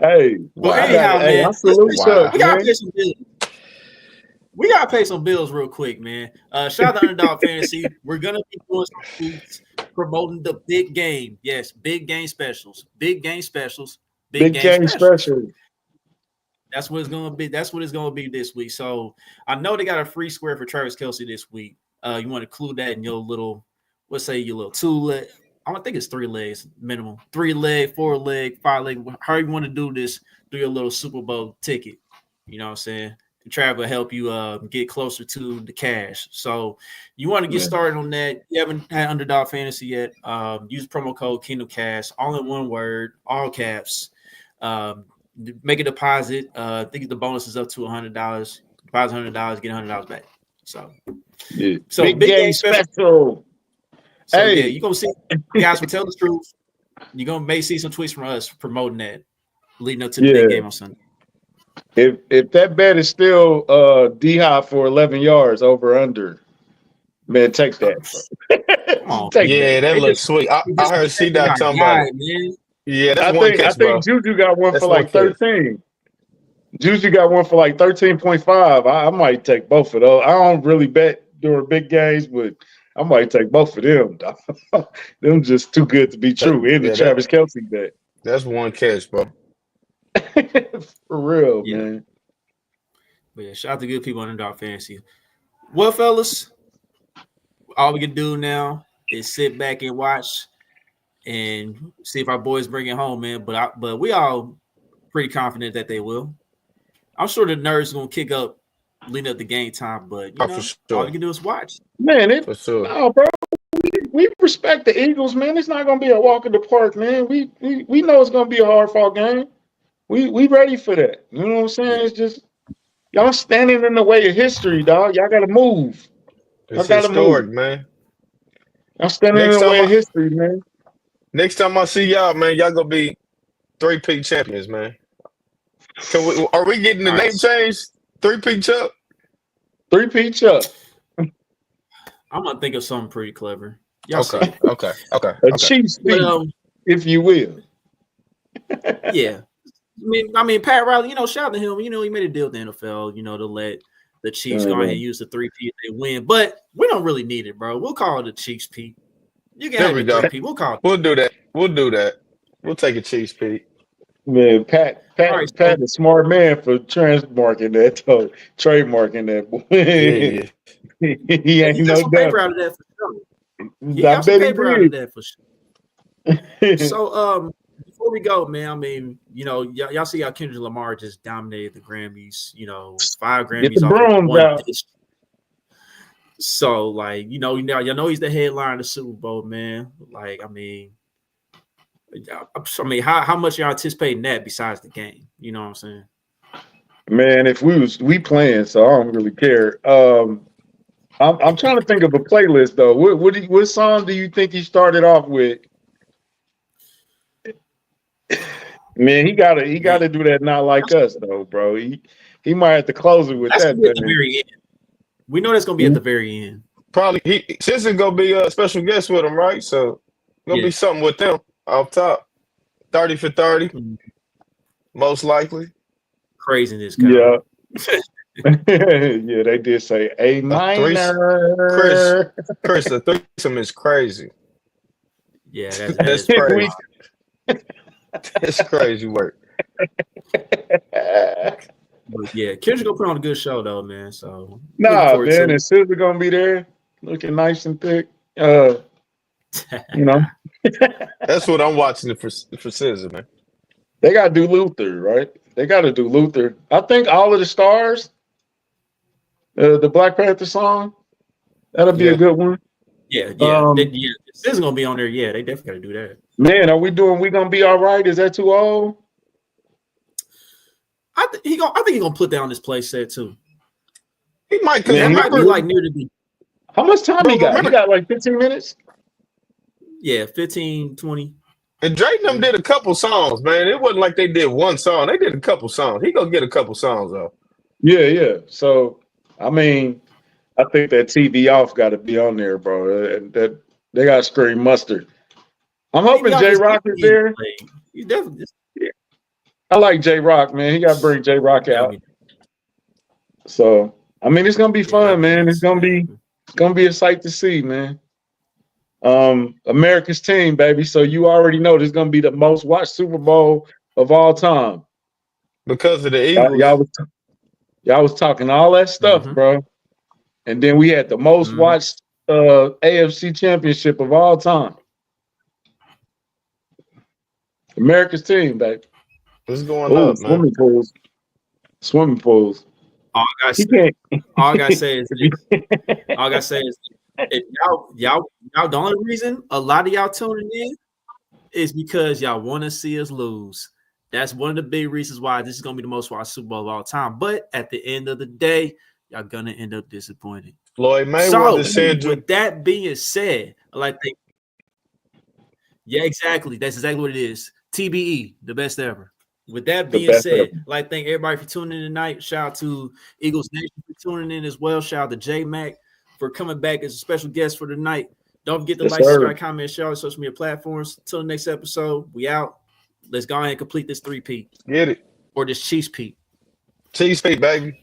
Hey, but anyhow, man, we gotta pay some bills real quick, man. Shout out to Underdog Fantasy. We're gonna be doing some tweets promoting the big game. Yes, big game specials. Big game specials. Big game specials. That's what it's gonna be. That's what it's gonna be this week. So I know they got a free square for Travis Kelce this week. You want to include that in your little, let's say your little 2-leg. I don't think it's 3 legs minimum. 3 leg, 4 leg, 5 leg. However you want to do this, do your little Super Bowl ticket. You know what I'm saying? Trav will help you get closer to the cash. So you want to get started on that. You haven't had Underdog Fantasy yet. Use promo code KingdomCast, all in one word, all caps. Make a deposit. I think the bonus is up to $100. Deposit $100, get $100 back. So big game special. So yeah, you're gonna see guys will tell the truth. You're gonna may see some tweets from us promoting that leading up to the big game on Sunday. If that bet is still D-Hop for 11 yards over under, man, take that. That looks sweet. I heard C-Dot talking about it. Man. Yeah, that's I think Juju got one for like 13. Juju got one for like 13.5. I might take both of those. I don't really bet during big games, but I might take both of them. Them just too good to be true. In the Travis Kelce bet. That's one catch, bro. For real, man. But yeah, shout out to good people on Underdog Fantasy. Well, fellas, all we can do now is sit back and watch and see if our boys bring it home, man. But we all pretty confident that they will. I'm sure the nerds are gonna kick up leading up the game time, but all you can do is watch. Man, no, bro. We respect the Eagles, man. It's not gonna be a walk in the park, man. We know it's gonna be a hard fought game. We ready for that. You know what I'm saying? It's just y'all standing in the way of history, dog. Y'all gotta move. It's historic, man. Y'all standing in the way of history, man. Next time I see y'all, man, y'all gonna be 3P champions, man. Are we getting the name changed? 3P Chuck? 3P Chuck. I'm gonna think of something pretty clever. Okay. A Chiefs beat, if you will. Yeah. I mean, Pat Riley, shout out to him. He made a deal with the NFL, to let the Chiefs go ahead and use the 3P if they win. But we don't really need it, bro. We'll call it the Chiefs P. You can have the 3P. We'll call it. We'll do that. We'll take a Chiefs P. Man, Pat is a smart man for trademarking that. He ain't no doubt. Paper out of that for sure. He got some paper out of that for sure. So, before we go, man, I mean, y'all see how Kendrick Lamar just dominated the Grammys. 5 Grammys off one pitch. So, like, y'all know he's the headliner of the Super Bowl, man. Like, I mean, how much y'all anticipating that besides the game? You know what I'm saying? Man, if we playing, so I don't really care. I'm trying to think of a playlist though. What song do you think he started off with? Man, he gotta do that. Not like us though, bro. He might have to close it with That's that gonna be at the thing. very end. We know that's gonna be at the very end. Probably since it's gonna be a special guest with him, right? So gonna be something with them off top. 30 for 30, most likely. Craziness, Kyle. Yeah. Yeah, they did say A minor. Chris, the threesome is crazy. Yeah, that's crazy. It's crazy work. But yeah, Kendrick gonna put on a good show though, man. So nah, man, and Scissor gonna be there, looking nice and thick. You know, that's what I'm watching for Scissor, man. They gotta do Luther, right? They gotta do Luther. I think All of the Stars, the Black Panther song, that'll be a good one. Yeah. Scissor gonna be on there. Yeah, they definitely gotta do that. Man, we gonna be all right? Is that too old? I think he gonna put that on his play set too. He might, because that might be like near the beat. How much time he got? He got like 15 minutes? Yeah, 15, 20. And Drake and them did a couple songs, man. It wasn't like they did one song. They did a couple songs. He gonna get a couple songs though. Yeah. So I mean, I think that TV off got to be on there, bro. That they got to scream mustard. I'm hoping J Rock is there. You definitely. I like J Rock, man. He got to bring J Rock out. So I mean, it's gonna be fun, man. It's gonna be a sight to see, man. America's team, baby. So you already know this is gonna be the most watched Super Bowl of all time because of the Eagles. Y'all was talking all that stuff, bro. And then we had the most watched AFC championship of all time. America's team, baby. What's going on, swimming pools. Swimming pools. All I gotta say is if y'all the only reason a lot of y'all tuning in is because y'all want to see us lose. That's one of the big reasons why this is gonna be the most watched Super Bowl of all time. But at the end of the day, y'all gonna end up disappointed. Floyd Mayweather said. With that being said, yeah, exactly. That's exactly what it is. TBE, the best ever. With that being said, thank everybody for tuning in tonight. Shout out to Eagles Nation for tuning in as well. Shout out to J Mac for coming back as a special guest for tonight. Don't forget to like, subscribe, comment, share on social media platforms. Until the next episode, we out. Let's go ahead and complete this 3-peat. Get it. Or this cheese peat. Cheese peat, baby.